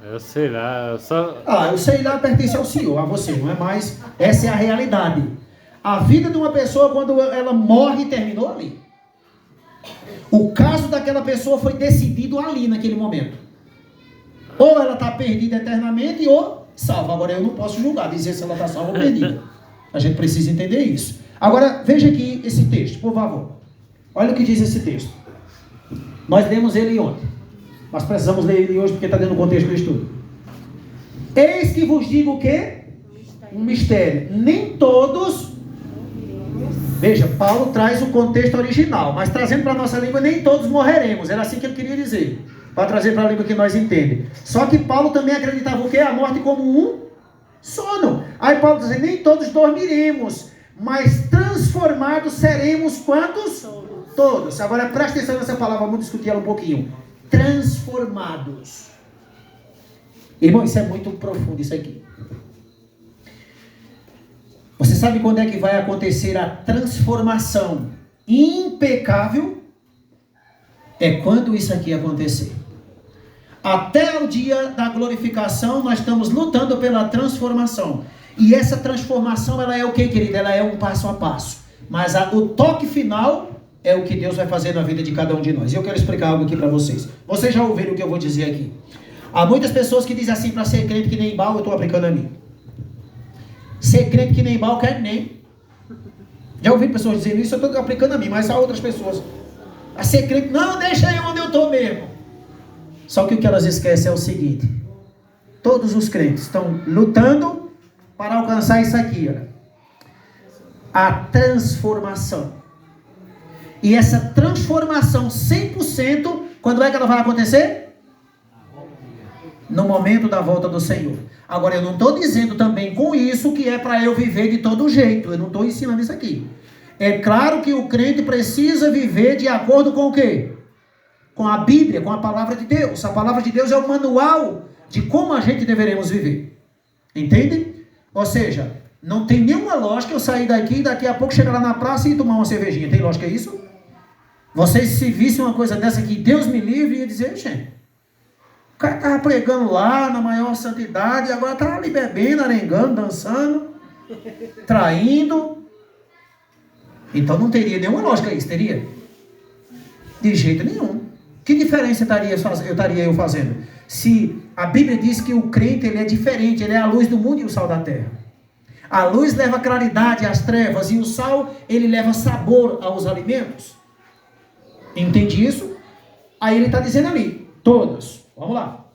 Eu sei lá, eu só... Eu sei lá, pertence ao Senhor, a você, não é mais. Essa é a realidade. A vida de uma pessoa, quando ela morre, terminou ali. O caso daquela pessoa foi decidido ali, naquele momento. Ou ela está perdida eternamente, ou salva. Agora, eu não posso julgar, dizer se ela está salva ou perdida. A gente precisa entender isso. Agora, veja aqui esse texto, por favor. Olha o que diz esse texto. Nós lemos ele ontem. Mas precisamos ler ele hoje porque está dentro do contexto do estudo. Eis que vos digo o quê? Um mistério. Nem todos... Veja, Paulo traz o contexto original, mas trazendo para a nossa língua, nem todos morreremos. Era assim que ele queria dizer. Para trazer para a língua que nós entendemos. Só que Paulo também acreditava o quê? A morte como um sono. Aí Paulo diz, nem todos dormiremos, mas transformados seremos quantos? Todos. Agora presta atenção nessa palavra, vamos discutir ela um pouquinho. Transformados. Irmão, isso é muito profundo, isso aqui. Você sabe quando é que vai acontecer a transformação impecável? É quando isso aqui acontecer. Até o dia da glorificação, nós estamos lutando pela transformação. E essa transformação, ela é o que, querida? Ela é um passo a passo. Mas o toque final é o que Deus vai fazer na vida de cada um de nós. E eu quero explicar algo aqui para vocês. Vocês já ouviram o que eu vou dizer aqui. Há muitas pessoas que dizem assim, para ser crente que nem Baal, eu estou aplicando a mim. Ser crente que nem Baal, quer nem. Já ouvi pessoas dizendo isso, eu estou aplicando a mim, mas há outras pessoas. A ser crente, não, deixa aí onde eu estou mesmo. Só que o que elas esquecem é o seguinte. Todos os crentes estão lutando para alcançar isso aqui, olha. A transformação. E essa transformação 100%, quando é que ela vai acontecer? No momento da volta do Senhor. Agora, eu não estou dizendo também com isso que é para eu viver de todo jeito. Eu não estou ensinando isso aqui. É claro que o crente precisa viver de acordo com o quê? Com a Bíblia, com a palavra de Deus. A palavra de Deus é o manual de como a gente deveremos viver. Entende? Ou seja, não tem nenhuma lógica eu sair daqui e daqui a pouco chegar lá na praça e tomar uma cervejinha. Tem lógica isso? Vocês se vissem uma coisa dessa aqui, Deus me livre, ia dizer, gente, o cara estava pregando lá na maior santidade e agora está ali bebendo, arengando, dançando, traindo. Então não teria nenhuma lógica isso, teria? De jeito nenhum. Que diferença estaria eu fazendo? Se a Bíblia diz que o crente ele é diferente, ele é a luz do mundo e o sal da terra. A luz leva claridade às trevas e o sal ele leva sabor aos alimentos. Entende isso? Aí ele está dizendo ali, todos. Vamos lá.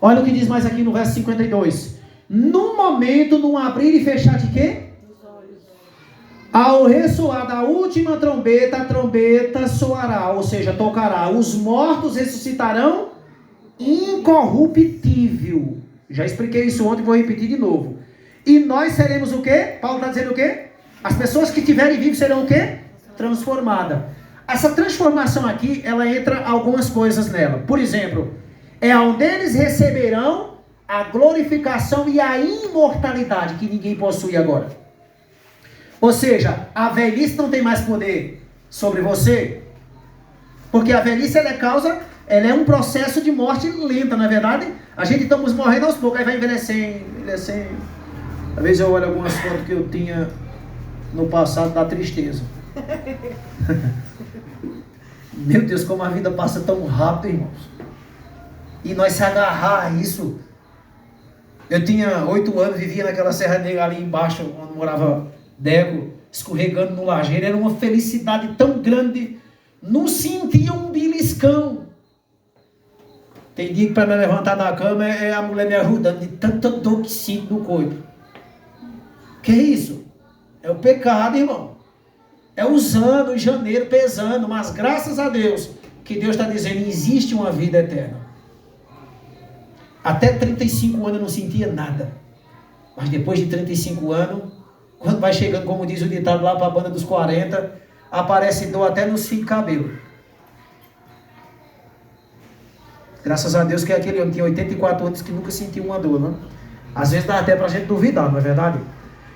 Olha o que diz mais aqui no verso 52. No momento, no abrir e fechar de quê? Ao ressoar da última trombeta, a trombeta soará, ou seja, tocará. Os mortos ressuscitarão incorruptível. Já expliquei isso ontem, vou repetir de novo. E nós seremos o quê? Paulo está dizendo o quê? As pessoas que estiverem vivas serão o quê? Transformadas. essa transformação aqui, ela entra algumas coisas nela. Por exemplo, é onde eles receberão a glorificação e a imortalidade que ninguém possui agora. Ou seja, a velhice não tem mais poder sobre você, porque a velhice ela é um processo de morte lenta, não é verdade? A gente estamos morrendo aos poucos, aí vai envelhecendo. Às vezes eu olho algumas fotos que eu tinha no passado, dá tristeza. Meu Deus, como a vida passa tão rápido, irmãos. E nós se agarrar a isso. Eu tinha 8 anos, vivia naquela Serra Negra ali embaixo, onde morava Deco, escorregando no lajeiro. Era uma felicidade tão grande. Não sentia um beliscão. Tem dia que para me levantar da cama é a mulher me ajudando, de tanta dor que sinto no corpo. Que é isso? É o pecado, irmão. É os anos, em janeiro, pesando. Mas graças a Deus, que Deus está dizendo, existe uma vida eterna. Até 35 anos eu não sentia nada. Mas depois de 35 anos, quando vai chegando, como diz o ditado lá para a banda dos 40, aparece dor até nos fios de cabelo. Graças a Deus que aquele homem tinha 84 anos que nunca sentiu uma dor, não? Às vezes dá até para a gente duvidar, não é verdade?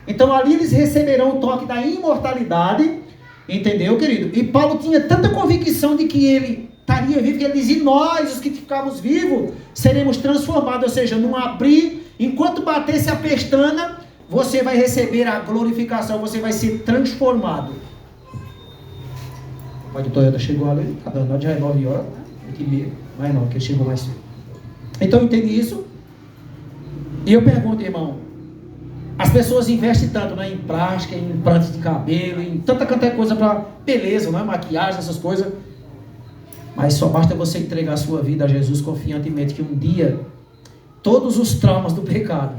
Então ali eles receberão o toque da imortalidade, entendeu, querido? E Paulo tinha tanta convicção de que ele estaria vivo, que ele dizia, e nós, os que ficamos vivos, seremos transformados, ou seja, não abrir, enquanto batesse a pestana, você vai receber a glorificação, você vai ser transformado. O pai do Toyota chegou ali, tá dando, já é 9 horas, 8h30, mas não, que ele chegou mais cedo. Então entende isso? E eu pergunto, irmão, as pessoas investem tanto, né, em plástica, em implantes de cabelo, em tanta coisa para beleza, né, maquiagem, essas coisas. Mas só basta você entregar a sua vida a Jesus confiantemente que um dia todos os traumas do pecado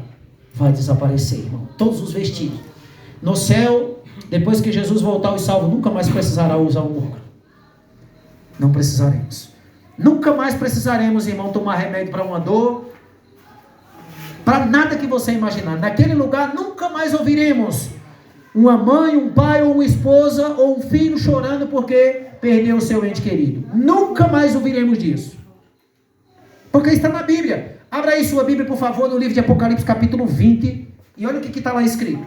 vai desaparecer, irmão. Todos os vestígios. No céu, depois que Jesus voltar os salvos, nunca mais precisará usar um óculos. Não precisaremos. Nunca mais precisaremos, irmão, tomar remédio para uma dor. Para nada que você imaginar. Naquele lugar nunca mais ouviremos uma mãe, um pai ou uma esposa ou um filho chorando porque perdeu o seu ente querido. Nunca mais ouviremos disso. Porque está na Bíblia. Abra aí sua Bíblia, por favor, no livro de Apocalipse, capítulo 20. E olha o que está lá escrito.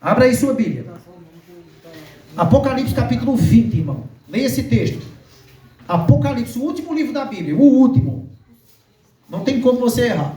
Abra aí sua Bíblia. Apocalipse, capítulo 20, irmão. Leia esse texto. Apocalipse, o último livro da Bíblia. O último. Não tem como você errar.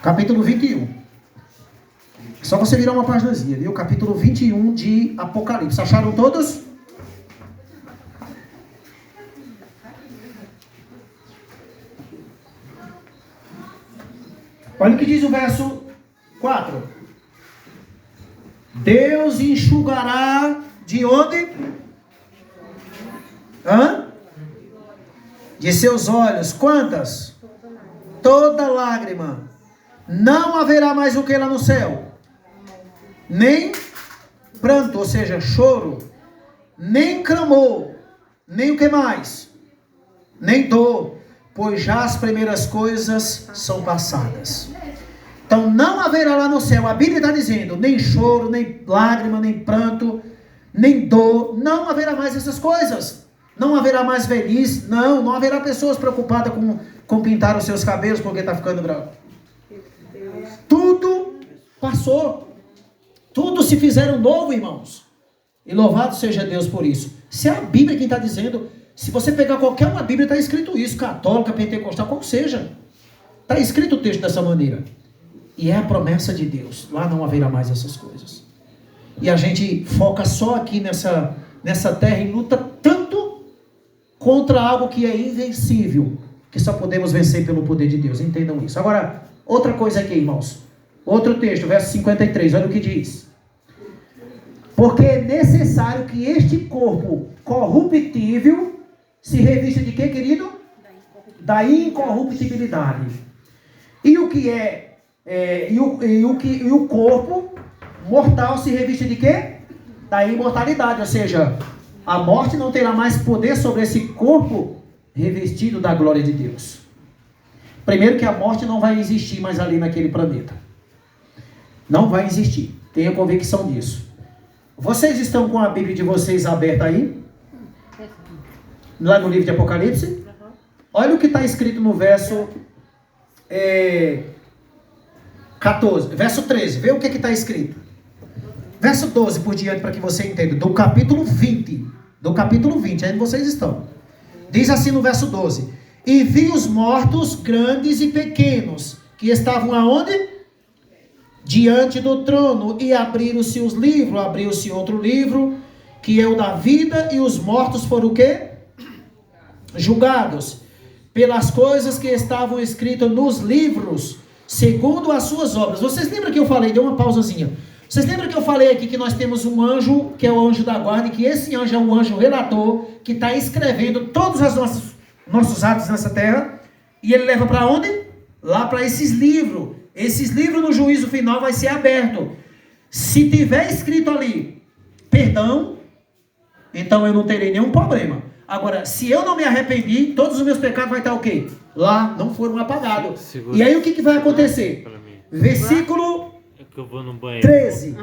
Capítulo 21. Só você virar uma páginazinha, viu? Capítulo 21 de Apocalipse. Acharam todos? Olha o que diz o verso 4. Deus enxugará de onde? De seus olhos. Quantas? Toda lágrima. Não haverá mais o que lá no céu? Nem pranto, ou seja, choro. Nem clamor. Nem o que mais? Nem dor. Pois já as primeiras coisas são passadas. Então não haverá lá no céu. A Bíblia está dizendo, nem choro, nem lágrima, nem pranto, nem dor. Não haverá mais essas coisas. Não haverá mais velhice. Não haverá pessoas preocupadas com pintar os seus cabelos porque está ficando branco. Tudo passou. Tudo se fizeram novo, irmãos. E louvado seja Deus por isso. Se é a Bíblia quem está dizendo, se você pegar qualquer uma Bíblia, está escrito isso. Católica, pentecostal, como seja. Está escrito o texto dessa maneira. E é a promessa de Deus. Lá não haverá mais essas coisas. E a gente foca só aqui nessa terra e luta tanto contra algo que é invencível, que só podemos vencer pelo poder de Deus. Entendam isso. Agora, outra coisa aqui, irmãos. Outro texto, verso 53. Olha o que diz. Porque é necessário que este corpo corruptível se revista de quê, querido? Da incorruptibilidade. E o que e o corpo mortal se reviste de quê? Da imortalidade. Ou seja, a morte não terá mais poder sobre esse corpo revestido da glória de Deus. Primeiro que a morte não vai existir mais ali naquele planeta. Não vai existir. Tenha convicção disso. Vocês estão com a Bíblia de vocês aberta aí? Lá no livro de Apocalipse? Olha o que está escrito no verso 14, verso 13. Vê o que está escrito. Verso 12 por diante, para que você entenda. Do capítulo 20. Do capítulo 20, aí vocês estão. Diz assim no verso 12. E vi os mortos, grandes e pequenos, que estavam aonde? Diante do trono, e abriram-se os livros, abriu-se outro livro, que é o da vida, e os mortos foram o quê? Julgados, pelas coisas que estavam escritas nos livros, segundo as suas obras. Vocês lembram que eu falei, deu uma pausazinha. Vocês lembram que eu falei aqui que nós temos um anjo, que é o anjo da guarda, e que esse anjo é um anjo relator, que está escrevendo todos os nossos atos nessa terra, e ele leva para onde? Lá para esses livros. Esses livros no juízo final vai ser aberto. Se tiver escrito ali, perdão, então eu não terei nenhum problema. Agora, se eu não me arrependi, todos os meus pecados vai estar o quê? Lá, não foram apagados. E aí o que vai acontecer? Versículo 13.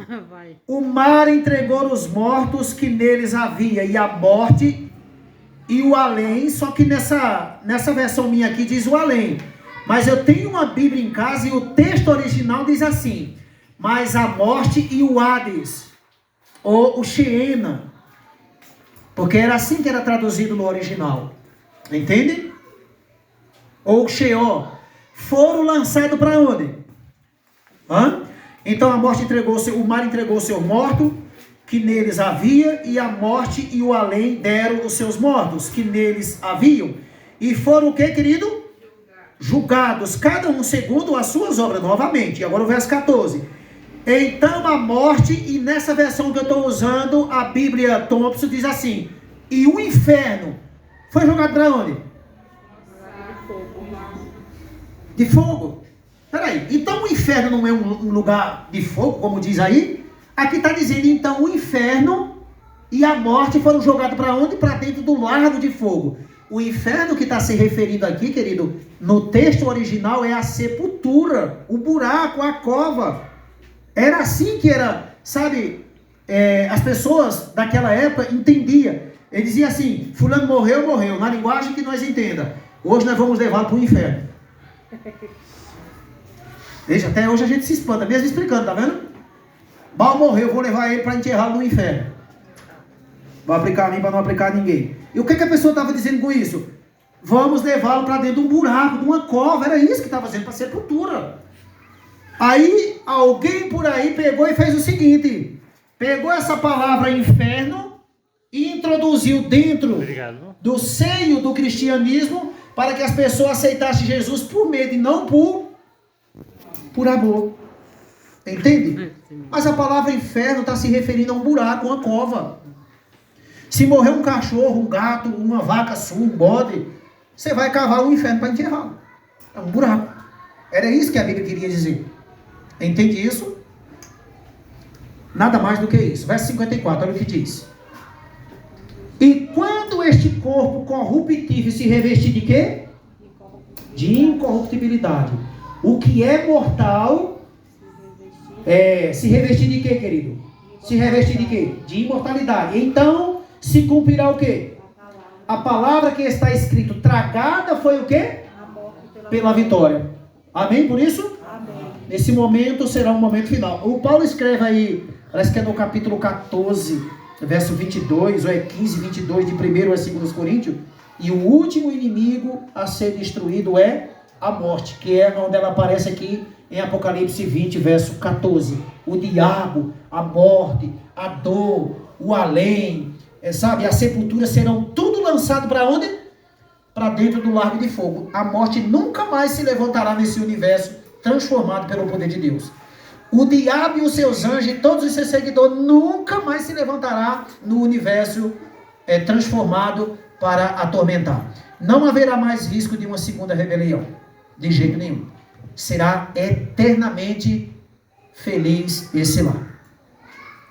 O mar entregou os mortos que neles havia, e a morte e o além, só que nessa versão minha aqui diz o além. Mas eu tenho uma Bíblia em casa e o texto original diz assim: mas a morte e o Hades, ou o Sheena, porque era assim que era traduzido no original, entende? Ou o Sheol, foram lançados para onde? Então a morte entregou o mar entregou o seu morto, que neles havia, e a morte e o além deram os seus mortos, que neles haviam, e foram o que, querido? Julgados, cada um segundo as suas obras, novamente. E agora o verso 14. Então a morte, e nessa versão que eu estou usando, a Bíblia Thompson diz assim: e o inferno foi jogado para onde? De fogo. Peraí, então o inferno não é um lugar de fogo, como diz aí? Aqui está dizendo, então o inferno e a morte foram jogados para onde? Para dentro do lago de fogo. O inferno que está se referindo aqui, querido, no texto original é a sepultura, o buraco, a cova. Era assim que era, sabe, as pessoas daquela época entendiam. Ele dizia assim: fulano morreu, morreu, na linguagem que nós entenda. Hoje nós vamos levá-lo para o inferno. Veja, até hoje a gente se espanta, mesmo explicando, tá vendo? Mal morreu, vou levar ele para enterrá-lo no inferno. Vou aplicar a mim para não aplicar a ninguém. E o que a pessoa estava dizendo com isso? Vamos levá-lo para dentro de um buraco, de uma cova. Era isso que estava dizendo, para sepultura. Aí alguém por aí pegou e fez o seguinte: pegou essa palavra inferno e introduziu dentro do seio do cristianismo, para que as pessoas aceitassem Jesus por medo e não por amor. Entende? Mas a palavra inferno está se referindo a um buraco, uma cova. Se morrer um cachorro, um gato, uma vaca sua, um bode, você vai cavar um inferno para enterrá-lo. É um buraco. Era isso que a Bíblia queria dizer. Entende isso? Nada mais do que isso. Verso 54, olha o que diz. E quando este corpo corruptível se revestir de quê? De incorruptibilidade. O que é mortal se revestir de quê, querido? Se revestir de quê? De imortalidade. Então se cumprirá o quê? A palavra que está escrito, tragada foi o quê? Pela vitória. Amém por isso? Amém. Nesse momento será um momento final. O Paulo escreve aí, parece que é no capítulo 14, verso 22, ou é 15, 22 de 1 a 2 Coríntios. E o último inimigo a ser destruído é a morte, que é onde ela aparece aqui em Apocalipse 20, verso 14. O diabo, a morte, a dor, o além, sabe, a sepultura serão tudo lançado para onde? Para dentro do lago de fogo. A morte nunca mais se levantará nesse universo transformado pelo poder de Deus. o diabo e os seus anjos e todos os seus seguidores nunca mais se levantará no universo transformado para atormentar. Não haverá mais risco de uma segunda rebelião, de jeito nenhum. Será eternamente feliz esse lar.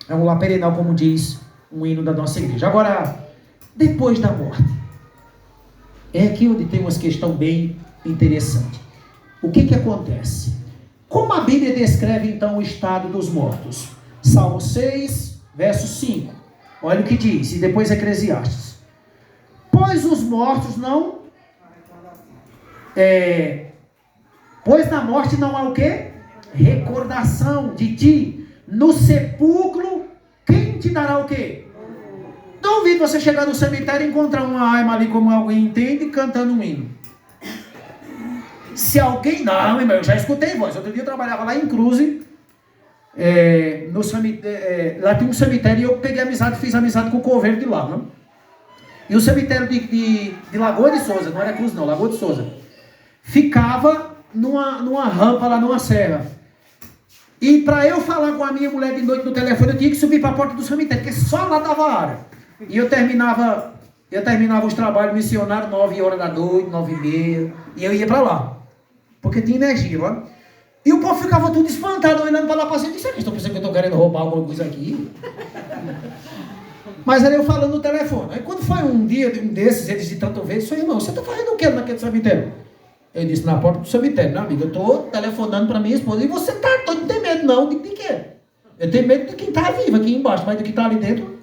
É um lar perenal, como diz um hino da nossa igreja. Agora, depois da morte, é aqui onde tem uma questão bem interessante. O que acontece? Como a Bíblia descreve então o estado dos mortos? Salmo 6, verso 5. Olha o que diz, e depois Eclesiastes. Pois os mortos não... pois na morte não há o quê? Recordação de ti. No sepulcro, quem te dará o quê? Duvido você chegar no cemitério e encontrar uma alma ali, como alguém entende, cantando um hino. Se alguém... Não, irmão, eu já escutei voz. Outro dia eu trabalhava lá em Cruze, no cemitério, lá tem um cemitério, e eu peguei amizade, fiz amizade com o coveiro de lá, não? E o cemitério de Lagoa de Souza, não era Cruz não, Lagoa de Souza, ficava numa rampa lá, numa serra. E para eu falar com a minha mulher de noite no telefone, eu tinha que subir para a porta do cemitério, porque só lá dava área. E eu terminava os trabalhos missionários 9 horas da noite, 9h30, e eu ia para lá, porque tinha energia lá. E o povo ficava tudo espantado, olhando para lá para cima, estão pensando que eu estou querendo roubar alguma coisa aqui? Mas era eu falando no telefone. Aí quando foi um dia desses, eles de tanto ver, disse, irmão, você está fazendo o que naquele cemitério? Eu disse, na porta do cemitério, meu amigo, eu estou telefonando para minha esposa, e você está doido, não tem medo não, de quê? Eu tenho medo de quem está vivo aqui embaixo, mas do que está ali dentro.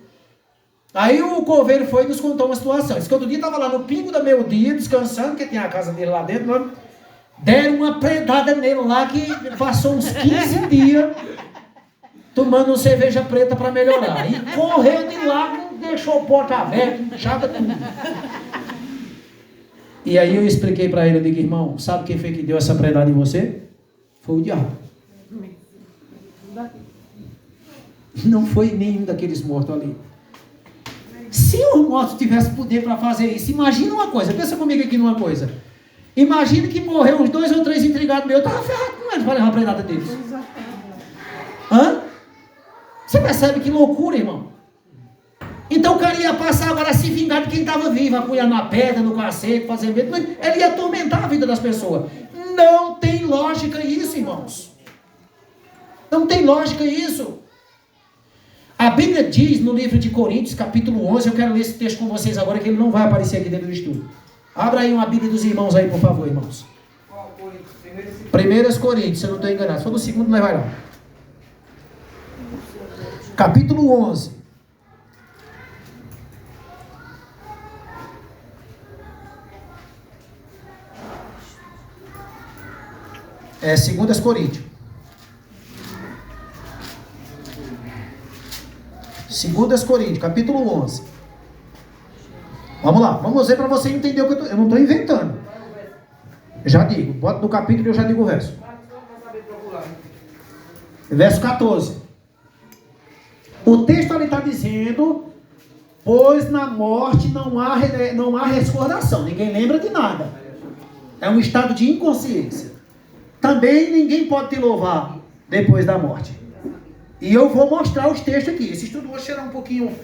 Aí o coveiro foi e nos contou uma situação. Disse que outro dia estava lá no pingo do meu dia, descansando, porque tinha a casa dele lá dentro, né? Deram uma predada nele lá, que passou uns 15 dias tomando uma cerveja preta para melhorar. E correu de lá, deixou a porta aberta, chata tudo. E aí eu expliquei para ele, eu digo, irmão, sabe quem foi que deu essa predada em você? Foi o diabo. Não foi nenhum daqueles mortos ali. Se os mortos tivessem poder para fazer isso, imagina uma coisa, pensa comigo aqui numa coisa. Imagina que morreu uns 2 ou 3 intrigados meus, eu estava ferrado com eles para levar a predada deles. Hã? Você percebe que loucura, irmão? Então o cara ia passar agora a se vingar de quem estava vivo, apoiar na pedra, no cacete, fazer medo. Ele ia atormentar a vida das pessoas. Não tem lógica isso, irmãos. Não tem lógica isso. A Bíblia diz no livro de Coríntios, capítulo 11, eu quero ler esse texto com vocês agora, que ele não vai aparecer aqui dentro do estudo. Abra aí uma Bíblia dos irmãos aí, por favor, irmãos. 1 Coríntios, se eu não estou enganado. Se for no segundo, não vai lá. Capítulo 11. É 2 Coríntios. 2 Coríntios, capítulo 11. Vamos lá, vamos ver para você entender o que eu não estou inventando. Eu já digo, bota no capítulo e eu já digo o verso. Verso 14. O texto ali está dizendo, pois na morte não há recordação, ninguém lembra de nada. É um estado de inconsciência. Também ninguém pode te louvar depois da morte. E eu vou mostrar os textos aqui. Esse estudo hoje será um pouquinho...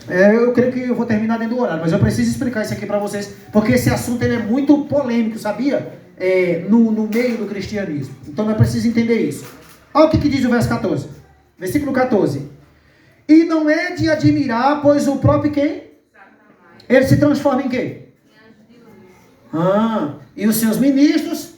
eu creio que eu vou terminar dentro do horário, mas eu preciso explicar isso aqui para vocês, porque esse assunto ele é muito polêmico, sabia? No meio do cristianismo. Então eu preciso entender isso. Olha o que diz o verso 14. Versículo 14. E não é de admirar, pois o próprio quem? Ele se transforma em quem? E os seus ministros...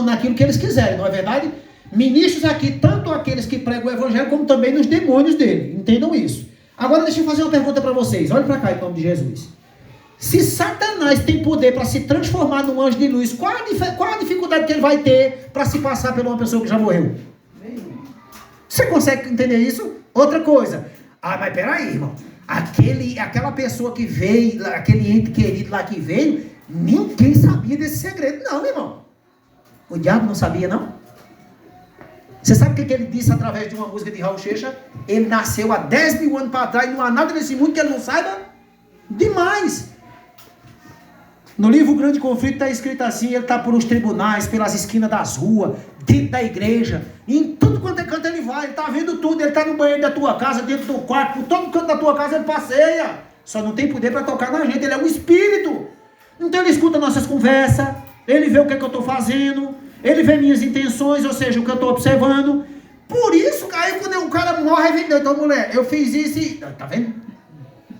naquilo que eles quiserem, não é verdade? Ministros aqui, tanto aqueles que pregam o evangelho, como também nos demônios dele. Entendam isso. Agora deixa eu fazer uma pergunta para vocês. Olha para cá em nome de Jesus. Se Satanás tem poder para se transformar num anjo de luz, qual a dificuldade que ele vai ter para se passar por uma pessoa que já morreu? Você consegue entender isso? Outra coisa. Mas peraí, irmão. Aquela pessoa que veio, aquele ente querido lá que veio, ninguém sabia desse segredo. Não, irmão. O diabo não sabia, não? Você sabe o que ele disse através de uma música de Raul Seixas? Ele nasceu há 10 mil anos para trás, não há nada nesse mundo que ele não saiba. Demais! No livro O Grande Conflito está escrito assim, ele está por os tribunais, pelas esquinas das ruas, dentro da igreja, em tudo quanto vai, ele está vendo tudo, ele está no banheiro da tua casa, dentro do quarto, por todo canto da tua casa ele passeia. Só não tem poder para tocar na gente, ele é um espírito. Então ele escuta nossas conversas, ele vê o que é que eu estou fazendo, ele vê minhas intenções, ou seja, o que eu estou observando. Por isso, aí quando o cara morre, vem, então mulher, eu fiz isso e... Tá vendo?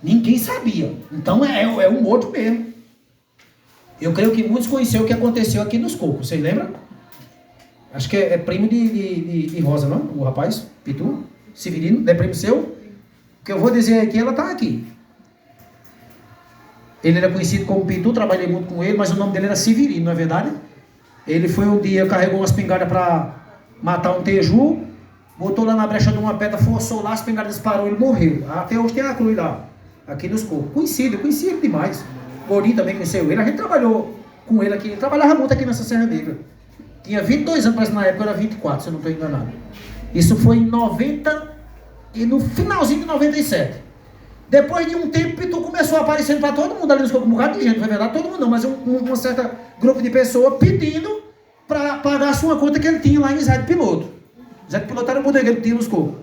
Ninguém sabia. Então é um morto mesmo. Eu creio que muitos conheceram o que aconteceu aqui nos Cocos, vocês lembram? Acho que é primo de Rosa, não? O rapaz, Pitu, Severino, não é primo seu? O que eu vou dizer aqui, ela está aqui. Ele era conhecido como Pitu, trabalhei muito com ele, mas o nome dele era Severino, não é verdade? Ele foi um dia, carregou uma espingarda para matar um teju, botou lá na brecha de uma pedra, forçou lá, a espingarda disparou, ele morreu. Até hoje tem a cruz lá, aqui nos Cocos. Conheci ele demais. Gordinho também conheceu ele, a gente trabalhou com ele aqui, trabalhava muito aqui nessa Serra Negra. Tinha 22 anos, mas na época era 24, se eu não estou enganado. Isso foi em 90 e no finalzinho de 97. Depois de um tempo, Pitu começou aparecendo para todo mundo ali nos Cocos, um bocado de gente, não é verdade? Todo mundo não, mas um certo grupo de pessoas pedindo para pagar uma conta que ele tinha lá em Zé de Piloto. Zé de Piloto era o bodegueiro que tinha nos Cocos.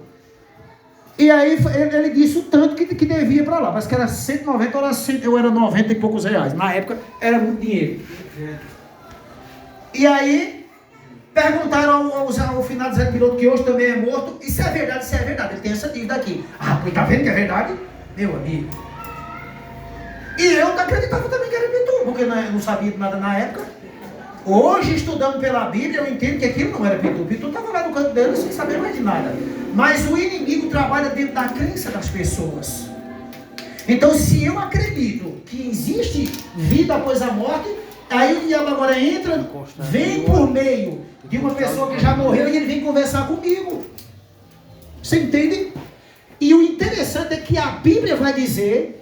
E aí ele disse o tanto que devia para lá. Parece que era 190 ou era 90 e poucos reais. Na época era muito dinheiro. E aí perguntaram ao finado Zé Piloto, que hoje também é morto, isso é verdade, ele tem essa dívida aqui. Ah, pois tá vendo que é verdade? Meu amigo. E eu acreditava também que era Pitu, porque eu não sabia de nada na época. Hoje, estudando pela Bíblia, eu entendo que aquilo não era Pitu. Pitu estava lá no canto dele sem saber mais de nada. Mas o inimigo trabalha dentro da crença das pessoas. Então, se eu acredito que existe vida após a morte, aí o diabo agora entra, vem por meio de uma pessoa que já morreu e ele vem conversar comigo. Você entende? E o interessante é que a Bíblia vai dizer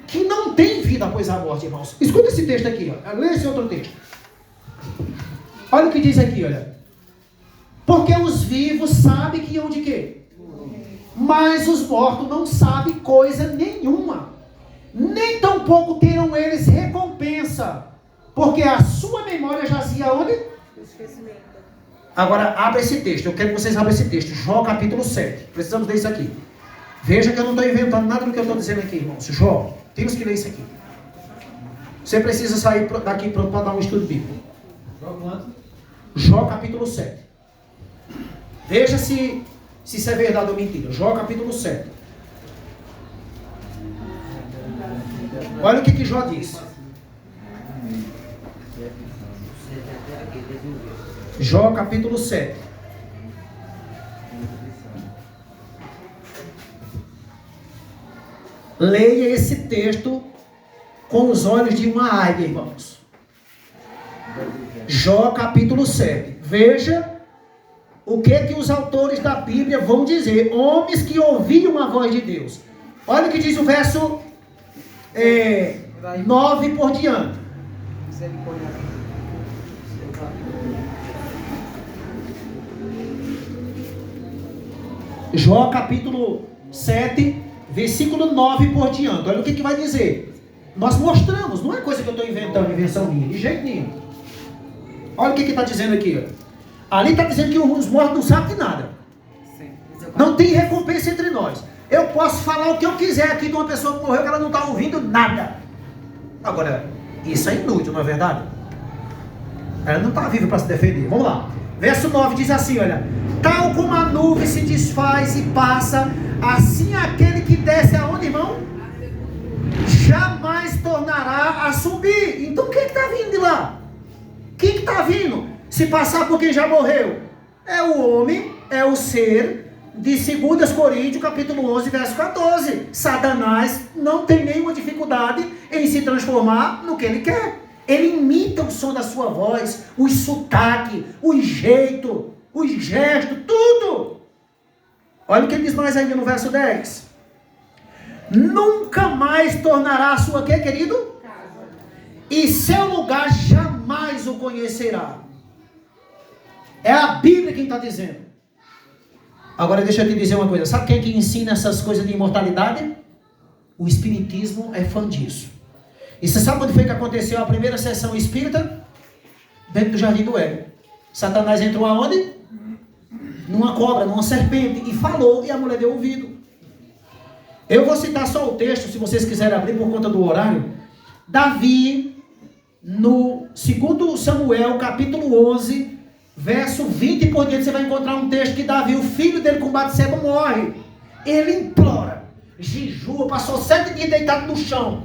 que não tem vida após a morte, irmãos. Escuta esse texto aqui, ó. Lê esse outro texto. Olha o que diz aqui, olha. Porque os vivos sabem que hão de quê? Mas os mortos não sabem coisa nenhuma. Nem tampouco terão eles recompensa. Porque a sua memória jazia onde? Esquecimento. Agora, abra esse texto. Eu quero que vocês abram esse texto. Jó, capítulo 7. Precisamos ler isso aqui. Veja que eu não estou inventando nada do que eu estou dizendo aqui, irmãos. Jó, temos que ler isso aqui. Você precisa sair daqui pronto para dar um estudo bíblico. Jó quanto? Jó, capítulo 7. Veja se isso é verdade ou mentira. Jó, capítulo 7. Olha o que Jó diz. Jó, capítulo 7. Leia esse texto com os olhos de uma águia, irmãos. Jó, capítulo 7. Veja o que os autores da Bíblia vão dizer. Homens que ouviam a voz de Deus. Olha o que diz o verso 9 por diante. Jó, capítulo 7, versículo 9 por diante. Olha o que vai dizer. Nós mostramos, não é coisa que eu estou inventando, invenção minha, de jeito nenhum. Olha o que está dizendo aqui. Ó. Ali está dizendo que os mortos não sabem de nada. Não tem recompensa entre nós. Eu posso falar o que eu quiser aqui de uma pessoa que morreu, que ela não está ouvindo nada. Agora, isso é inútil, não é verdade? Ela não está viva para se defender. Vamos lá. Verso 9 diz assim, olha. Tal como a nuvem se desfaz e passa, assim aquele que desce aonde, irmão? Jamais tornará a subir. Então quem está vindo de lá? Quem está vindo? Se passar por quem já morreu? É o homem, é o ser de 2 Coríntios, capítulo 11, verso 14. Satanás não tem nenhuma dificuldade em se transformar no que ele quer. Ele imita o som da sua voz, os sotaque, os jeito, os gestos, tudo. Olha o que ele diz mais ainda no verso 10. Nunca mais tornará a sua quê, querido? Casa. E seu lugar jamais o conhecerá. É a Bíblia quem está dizendo. Agora deixa eu te dizer uma coisa. Sabe quem é que ensina essas coisas de imortalidade? O Espiritismo é fã disso. E você sabe onde foi que aconteceu a primeira sessão espírita? Dentro do Jardim do Éden. Satanás entrou aonde? numa cobra, numa serpente, e falou, e a mulher deu ouvido. Eu vou citar só o texto, se vocês quiserem abrir por conta do horário. Davi, no 2 Samuel, capítulo 11, verso 20 por diante, você vai encontrar um texto que Davi, o filho dele com Batseba, morre. Ele implora, jejua, passou 7 dias deitado no chão,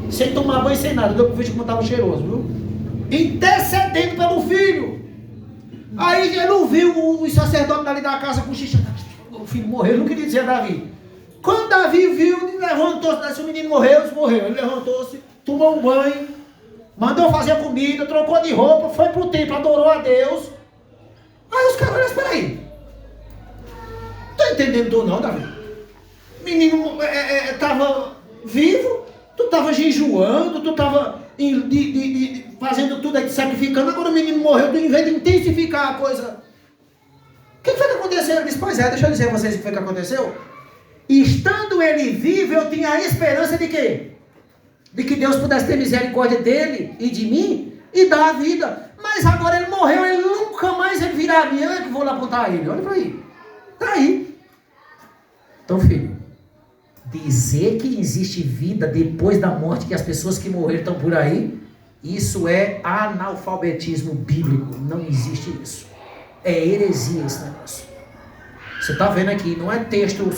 sem tomar banho, sem nada. Deu pro vídeo como estava cheiroso, viu? Intercedendo pelo filho. Aí ele ouviu os sacerdotes dali da casa com xixi. O filho morreu, não queria dizer a Davi. Quando Davi viu, ele levantou-se, se o menino morreu. Ele levantou-se, tomou um banho, mandou fazer a comida, trocou de roupa, foi pro templo, adorou a Deus. Aí os caras, espera aí. Não tô entendendo tu não, Davi. O menino estava vivo, tu estava jejuando, tu estava fazendo tudo aí, sacrificando, agora o menino morreu, tu em vez de intensificar a coisa. O que foi que aconteceu? Ele disse, pois é, deixa eu dizer a vocês o que foi que aconteceu. Estando ele vivo, eu tinha a esperança de quê? De que Deus pudesse ter misericórdia dele e de mim e dar a vida. Mas agora ele morreu, ele nunca mais ele virá a mim, eu que vou lá apontar ele. Olha para aí. Está aí. Então, filho, dizer que existe vida depois da morte, que as pessoas que morreram estão por aí, isso é analfabetismo bíblico. Não existe isso. É heresia esse negócio. Você está vendo aqui, não é texto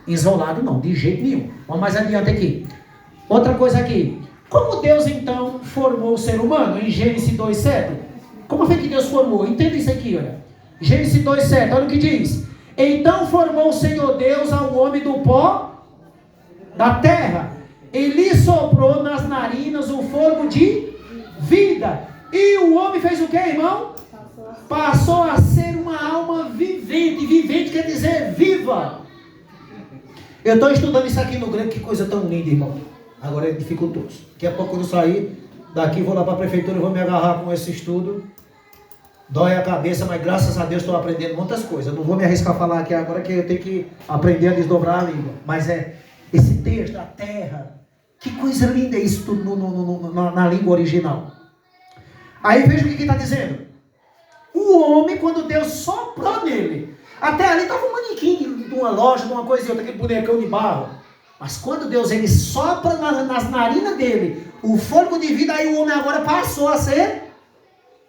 isolado não, de jeito nenhum. Vamos mais adiante aqui. Outra coisa aqui. Como Deus então formou o ser humano? Em Gênesis 2:7. Como foi que Deus formou? Entenda isso aqui, olha. Gênesis 2:7, olha o que diz. Então formou o Senhor Deus ao homem do pó da terra. Ele soprou nas narinas o fogo de vida. E o homem fez o que, irmão? Passou a ser uma alma vivente. Vivente quer dizer viva. Eu estou estudando isso aqui no grego, que coisa tão linda, irmão. Agora é dificultoso. Daqui a pouco quando eu sair daqui, vou lá para a prefeitura e vou me agarrar com esse estudo. Dói a cabeça, mas graças a Deus estou aprendendo muitas coisas. Não vou me arriscar a falar aqui agora, que eu tenho que aprender a desdobrar a língua. Mas esse texto, a terra, que coisa linda é isso tudo na língua original. Aí veja o que está dizendo. O homem, quando Deus soprou nele, até ali estava um manequim de uma loja, de uma coisa e outra, aquele bonecão de barro. Mas quando Deus ele sopra nas narinas dele o fogo de vida, aí o homem agora passou a ser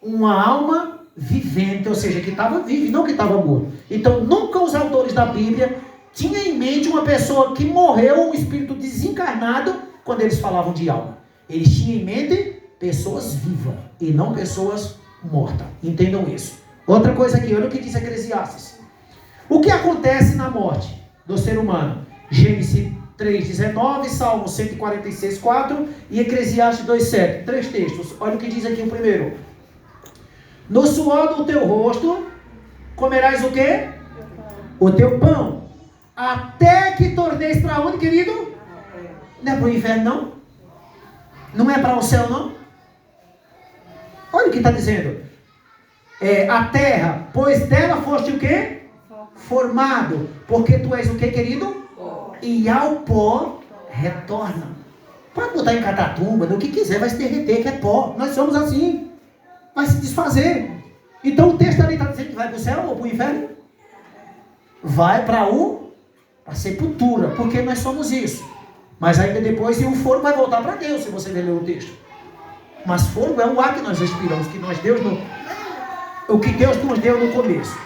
uma alma vivente, ou seja, que estava vivo e não que estava morto. Então nunca os autores da Bíblia tinham em mente uma pessoa que morreu, um espírito desencarnado, quando eles falavam de alma. Eles tinham em mente pessoas vivas e não pessoas mortas. Entendam isso. Outra coisa aqui, olha o que diz Eclesiastes. O que acontece na morte do ser humano? Gênesis 3:19, Salmo 146:4 e Eclesiastes 2:7. 3 textos. Olha o que diz aqui o primeiro. No suor do teu rosto comerás o quê? O teu pão. Até que torneis para onde, querido? Não é para o inferno, não? Não é para o céu, não? Olha o que está dizendo. A terra, pois dela foste o quê? Formado. Porque tu és o quê, querido? E ao pó retorna. Pode botar em catatumba, do que quiser, vai se derreter, que é pó. Nós somos assim. Vai se desfazer. Então o texto ali está dizendo que vai para o céu ou para o inferno? Vai para a sepultura, porque nós somos isso. Mas ainda depois, o fogo vai voltar para Deus, se você ler o texto. Mas fogo é o ar que nós respiramos, o que Deus nos deu no começo.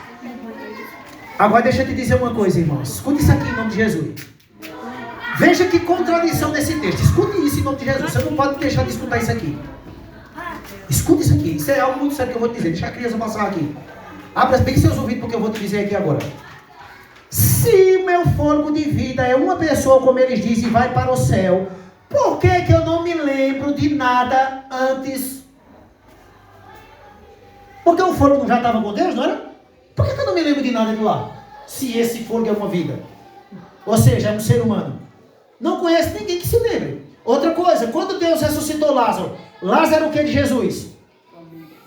Agora deixa eu te dizer uma coisa, irmãos. Escute isso aqui em nome de Jesus. Veja que contradição nesse texto. Escute isso em nome de Jesus. Você não pode deixar de escutar isso aqui. Escute isso aqui. Isso é algo muito sério que eu vou te dizer. Deixa a criança passar aqui. Abra bem seus ouvidos porque eu vou te dizer aqui agora. Se meu fôlego de vida é uma pessoa, como eles dizem, vai para o céu, por que eu não me lembro de nada antes? Porque o fôlego já estava com Deus, não era? Por que eu não me lembro de nada de lá? Se esse fôlego é uma vida. Ou seja, é um ser humano. Não conhece ninguém que se lembre. Outra coisa, quando Deus ressuscitou Lázaro, Lázaro o que de Jesus?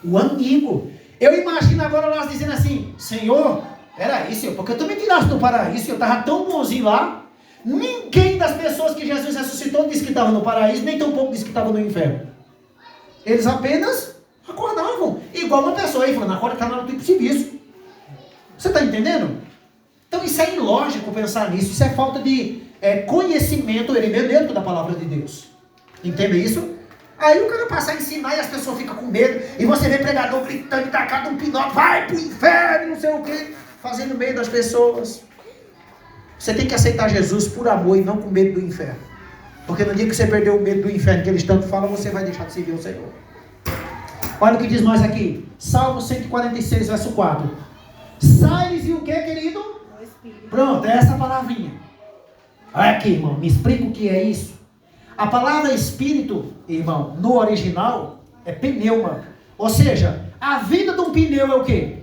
O amigo. Eu imagino agora Lázaro dizendo assim, Senhor, era isso, porque tu me tiraste do paraíso, eu estava tão bonzinho lá. Ninguém das pessoas que Jesus ressuscitou disse que estava no paraíso, nem tampouco disse que estava no inferno. Eles apenas acordavam. Igual uma pessoa aí falando, agora está na hora do serviço. Você está entendendo? Então isso é ilógico pensar nisso. Isso é falta de conhecimento hermenêutico da palavra de Deus. Entende isso? Aí o cara passa a ensinar e as pessoas ficam com medo. E você vê pregador gritando, tacando um pinote, vai pro inferno, não sei o quê, fazendo medo das pessoas. Você tem que aceitar Jesus por amor e não com medo do inferno. Porque no dia que você perder o medo do inferno que eles tanto falam, você vai deixar de servir o Senhor. Olha o que diz mais aqui. Salmo 146, verso 4. Sai-lhes e o que, querido? Pronto, é essa palavrinha. Olha aqui, irmão, me explica o que é isso. A palavra espírito, irmão, no original, é pneuma. Ou seja, a vida de um pneu é o quê?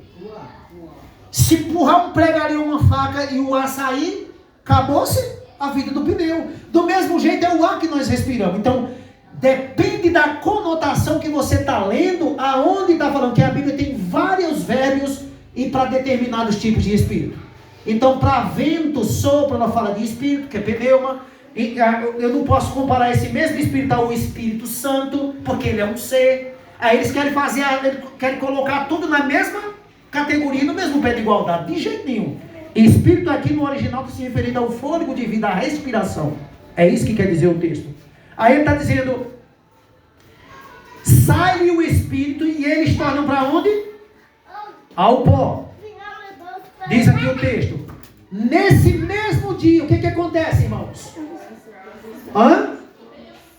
Se empurrar um pregaria ou uma faca e o ar sair, acabou-se a vida do pneu. Do mesmo jeito é o ar que nós respiramos. Então, depende da conotação que você está lendo, aonde está falando, que a Bíblia tem vários verbos e para determinados tipos de espírito. Então, para vento, sopro, ela fala de espírito, que é pneuma. Eu não posso comparar esse mesmo espírito ao Espírito Santo, porque ele é um ser. Aí eles querem colocar tudo na mesma categoria, no mesmo pé de igualdade. De jeito nenhum. Espírito aqui no original está se referindo ao fôlego de vida, à respiração. É isso que quer dizer o texto. Aí ele está dizendo, sai-lhe o espírito e eles tornam para onde? Ao pó. Diz aqui o texto. Nesse mesmo dia, o que acontece, irmãos?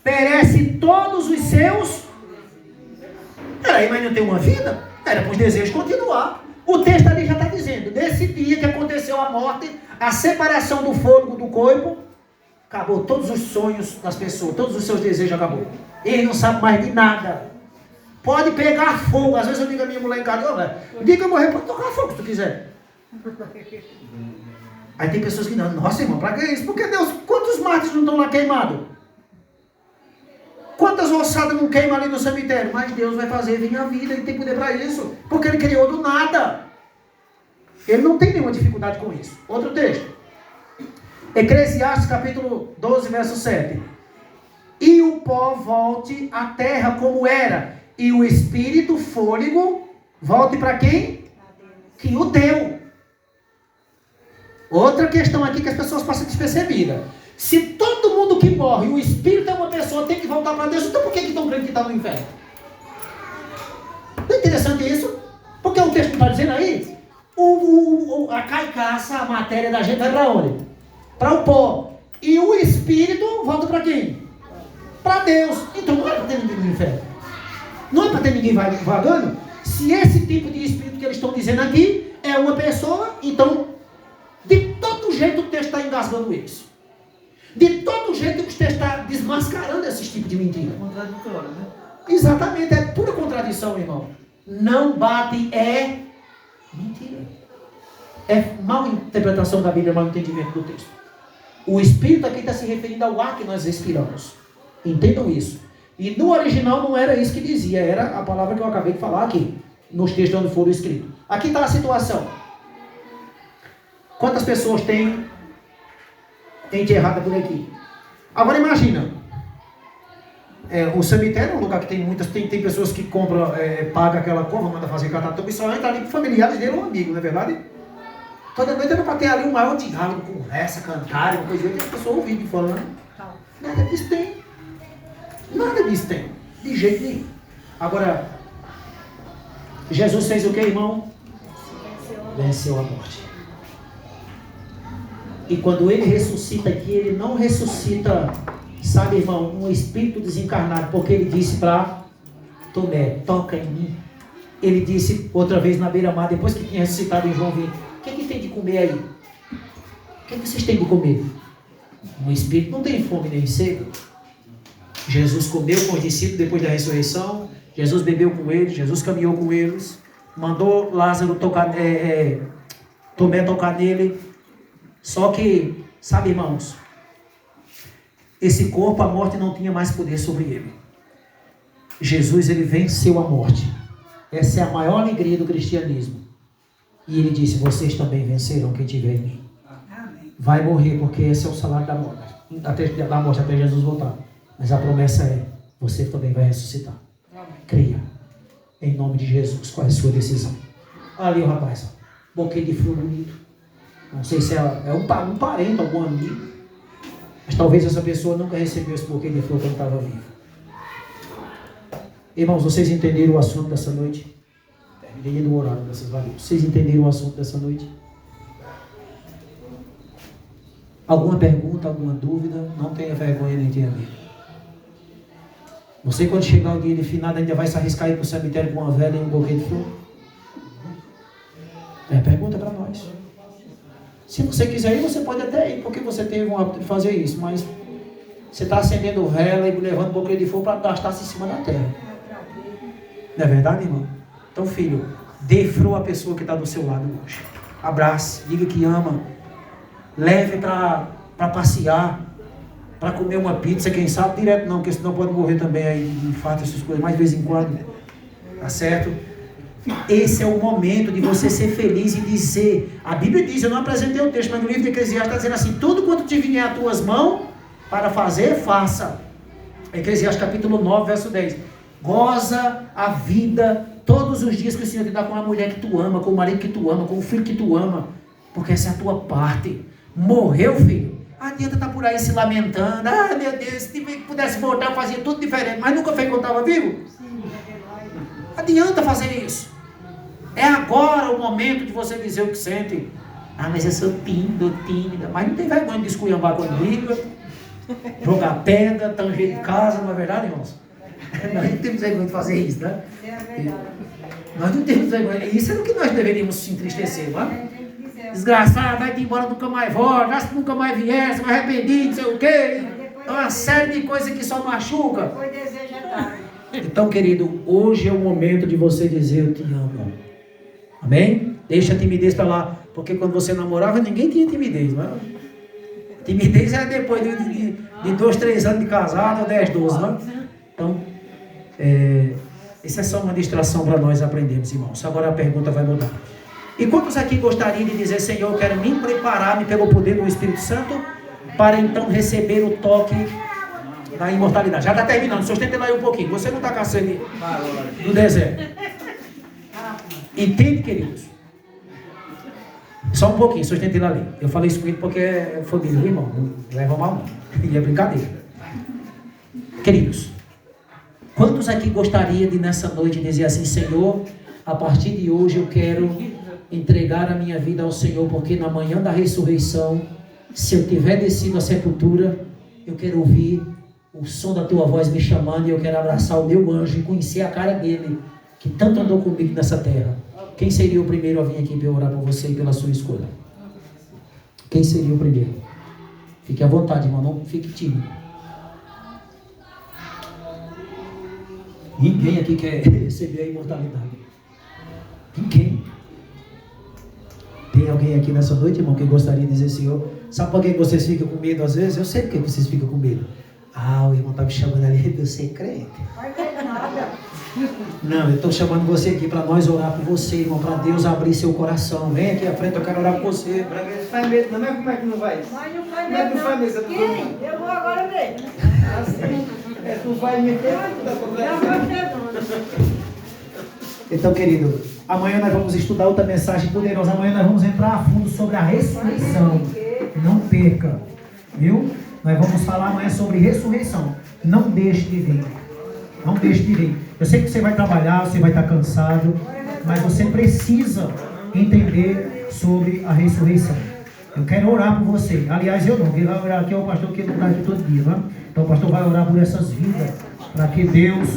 Perece todos os seus. Peraí, mas não tem uma vida? Era para os desejos continuar. O texto ali já está dizendo, nesse dia que aconteceu a morte, a separação do fôlego do corpo, acabou todos os sonhos das pessoas, todos os seus desejos acabou. Ele não sabe mais de nada. Pode pegar fogo. Às vezes eu digo a minha mulher em casa, diga que eu morrer, pode tocar fogo se tu quiser. Aí tem pessoas que não, nossa irmão, para que isso? Porque Deus, quantos mártires não estão lá queimados? Quantas ossadas não queimam ali no cemitério? Mas Deus vai fazer vir a vida, Ele tem poder para isso. Porque Ele criou do nada. Ele não tem nenhuma dificuldade com isso. Outro texto. Eclesiastes capítulo 12, verso 7. E o pó volte à terra como era. E o espírito, fôlego, volte para quem? Que o deu. Outra questão aqui que as pessoas passam despercebidas. Se todo mundo que morre, o espírito é uma pessoa, tem que voltar para Deus, então por que estão crendo que está no inferno? Não é interessante isso? Porque o texto está dizendo aí, a carcaça, a matéria da gente vai para onde? Para o pó. E o espírito volta para quem? Para Deus. Então não é para ter ninguém no inferno. Não é para ter ninguém vagando. Se esse tipo de espírito que eles estão dizendo aqui é uma pessoa, então de todo jeito o texto está engasgando isso. De todo jeito o texto está desmascarando esse tipo de mentira. É contraditório, né? Exatamente, é pura contradição, irmão. Não bate, é mentira. É mal interpretação da Bíblia, mal entendimento do texto. O Espírito aqui está se referindo ao ar que nós respiramos. Entendam isso. E no original não era isso que dizia, era a palavra que eu acabei de falar aqui, nos textos onde foram escritos. Aqui está a situação. Quantas pessoas tem enterrada por aqui? Agora imagina, o cemitério é um lugar que tem muitas, tem pessoas que compram, pagam aquela cova, manda fazer catatuba e só entra ali com familiares dele ou amigo, não é verdade? Toda noite era para ter ali um maior diálogo, conversa, cantar, uma coisa, e as pessoas ouvindo e falando. Nada disso tem. Nada disso tem. De jeito nenhum. Agora, Jesus fez o que, irmão? Venceu a morte. E quando Ele ressuscita aqui, Ele não ressuscita, sabe, irmão, um espírito desencarnado, porque Ele disse para Tomé, toca em mim. Ele disse outra vez na beira-mar, depois que tinha ressuscitado em João 20, o que tem de comer aí? O que vocês têm de comer? Um espírito não tem fome nem sede. Jesus comeu com os discípulos depois da ressurreição, Jesus bebeu com eles, Jesus caminhou com eles, mandou Lázaro tocar, Tomé tocar nele. Só que, sabe, irmãos, esse corpo, a morte não tinha mais poder sobre ele. Jesus, ele venceu a morte. Essa é a maior alegria do cristianismo. E ele disse, vocês também vencerão quem tiver em mim. Vai morrer, porque esse é o salário da morte. Até Jesus voltar. Mas a promessa é, você também vai ressuscitar. Creia. Em nome de Jesus. Qual é a sua decisão? Ali o rapaz. buquê de flor bonito. Não sei se é um parente, algum amigo, mas talvez essa pessoa nunca recebeu esse buquê de flor quando estava viva. Irmãos, vocês entenderam o assunto dessa noite? Terminei no horário dessas varinhas. Vocês entenderam o assunto dessa noite? Alguma pergunta, alguma dúvida? Não tenha vergonha nem tenha medo. Você, quando chegar o dia de finado, ainda vai se arriscar ir para o cemitério com uma vela e um buquê de flor? Pergunta para nós. Se você quiser ir, você pode até ir, porque você teve um hábito de fazer isso, mas você está acendendo vela e levando buquê de fogo para gastar-se em cima da terra. Não é verdade, irmão? Então, filho, dê flor à pessoa que está do seu lado hoje. Abrace, diga que ama. Leve para passear, para comer uma pizza, quem sabe, direto não, porque senão pode morrer também aí de infarto, essas coisas, mas de vez em quando. Tá certo? Esse é o momento de você ser feliz e dizer, a Bíblia diz, eu não apresentei o texto, mas no livro de Eclesiastes está dizendo assim, tudo quanto te vier às tuas mãos para fazer, faça. Eclesiastes capítulo 9, verso 10. Goza a vida todos os dias que o Senhor te dá com a mulher que tu ama, com o marido que tu ama, com o filho que tu ama, porque essa é a tua parte. Morreu, filho, adianta estar por aí se lamentando, ah, meu Deus, se pudesse voltar eu fazia tudo diferente, mas nunca fez quando estava vivo? Adianta fazer isso. É agora o momento de você dizer o que sente. Ah, mas eu sou tímida. Mas não tem vergonha de esculhambar quando briga, jogar pedra, tanger de casa, não é verdade, irmãos? Nós não temos vergonha de fazer isso, né? Nós não temos vergonha. Isso é o que nós deveríamos se entristecer, não é? Desgraçado, vai embora, nunca mais volta, já se nunca mais vier, você vai arrependido, não sei o quê. É uma série de coisas que só machuca. Então, querido, hoje é o momento de você dizer eu te amo. Amém? Deixa a timidez para lá. Porque quando você namorava, ninguém tinha timidez, não é? Timidez é depois de 2, 3 anos de casado, ou 10, 12, não é? Então, isso é só uma distração para nós aprendermos, irmãos. Agora a pergunta vai mudar. E quantos aqui gostariam de dizer, Senhor, eu quero me preparar-me pelo poder do Espírito Santo para então receber o toque da imortalidade? Já está terminando, sustenta lá aí um pouquinho. Você não está com a sede no deserto. Entende, queridos? Só um pouquinho, sustenta ele ali. Eu falei isso com ele porque é família, viu, irmão? Não leva mal não. E é brincadeira. Queridos, quantos aqui gostariam de nessa noite dizer assim, Senhor, a partir de hoje eu quero entregar a minha vida ao Senhor, porque na manhã da ressurreição, se eu tiver descido à sepultura, eu quero ouvir o som da tua voz me chamando e eu quero abraçar o meu anjo e conhecer a cara dele, que tanto andou comigo nessa terra. Quem seria o primeiro a vir aqui para orar por você e pela sua escolha? Quem seria o primeiro? Fique à vontade, irmão, não fique tímido. Ninguém aqui quer receber a imortalidade. Ninguém. Tem alguém aqui nessa noite, irmão, que gostaria de dizer, Senhor, sabe por que vocês ficam com medo às vezes? Eu sei por que vocês ficam com medo. Ah, o irmão está me chamando ali para eu ser crente. Não, eu estou chamando você aqui para nós orar por você, irmão, para Deus abrir seu coração. Vem aqui à frente, eu quero orar por você. Faz medo, não é? Como é que não vai? Mas não faz medo, não. Quem? Eu vou agora ver. Assim, tu vai meter, não dá problema. Então, querido, amanhã nós vamos estudar outra mensagem poderosa. Amanhã nós vamos entrar a fundo sobre a ressurreição. Não perca, viu? Nós vamos falar amanhã sobre ressurreição. Não deixe de vir. Não deixe de vir. Eu sei que você vai trabalhar, você vai estar cansado, mas você precisa entender sobre a ressurreição. Eu quero orar por você. Aliás, eu não. Quem vai orar aqui é o pastor que não está aqui todo dia, né? Então o pastor vai orar por essas vidas, para que Deus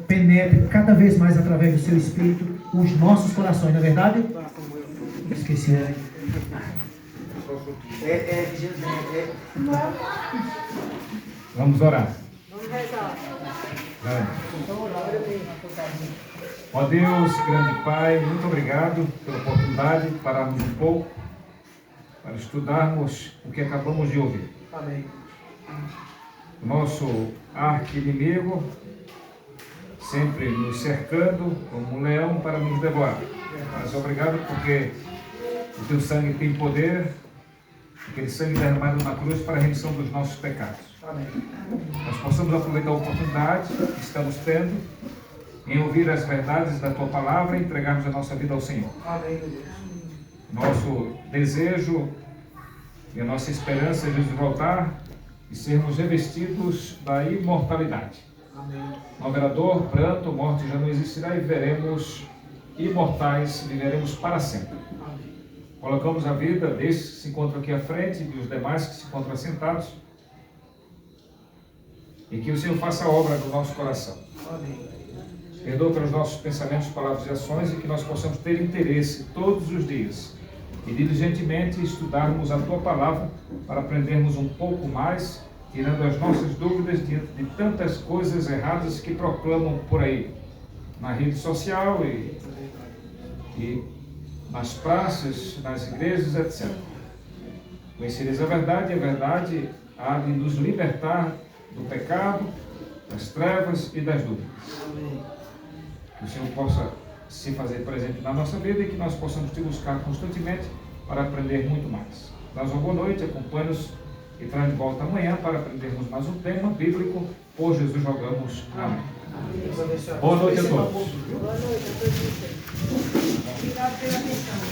penetre cada vez mais através do seu Espírito os nossos corações, não é verdade? Esqueci. Vamos orar. Vamos rezar. Ó Deus, grande Pai, muito obrigado pela oportunidade de pararmos um pouco para estudarmos o que acabamos de ouvir. Amém. O nosso arqui-inimigo sempre nos cercando como um leão para nos devorar. Mas obrigado porque o teu sangue tem poder, aquele sangue derramado na cruz para a remissão dos nossos pecados. Amém. Nós possamos aproveitar a oportunidade que estamos tendo em ouvir as verdades da Tua palavra e entregarmos a nossa vida ao Senhor. Amém, meu Deus. Nosso desejo e a nossa esperança é de nos voltar e sermos revestidos da imortalidade. Amém. Não haverá dor, pranto, morte já não existirá e viveremos imortais, viveremos para sempre. Amém. Colocamos a vida destes que se encontram aqui à frente e dos demais que se encontram assentados e que o Senhor faça a obra no nosso coração. Amém. Perdoa pelos nossos pensamentos, palavras e ações e que nós possamos ter interesse todos os dias e diligentemente estudarmos a Tua palavra para aprendermos um pouco mais, tirando as nossas dúvidas diante de tantas coisas erradas que proclamam por aí, na rede social e nas praças, nas igrejas, etc. Conhecereis a verdade há de nos libertar do pecado, das trevas e das dúvidas. Que o Senhor possa se fazer presente na nossa vida e que nós possamos te buscar constantemente para aprender muito mais. Dá-nos uma boa noite, acompanha-nos e traz de volta amanhã para aprendermos mais um tema bíblico. Por Jesus rogamos. Amém. Deus abençoe. Boa noite a todos. Boa noite a todos. Obrigado pela atenção.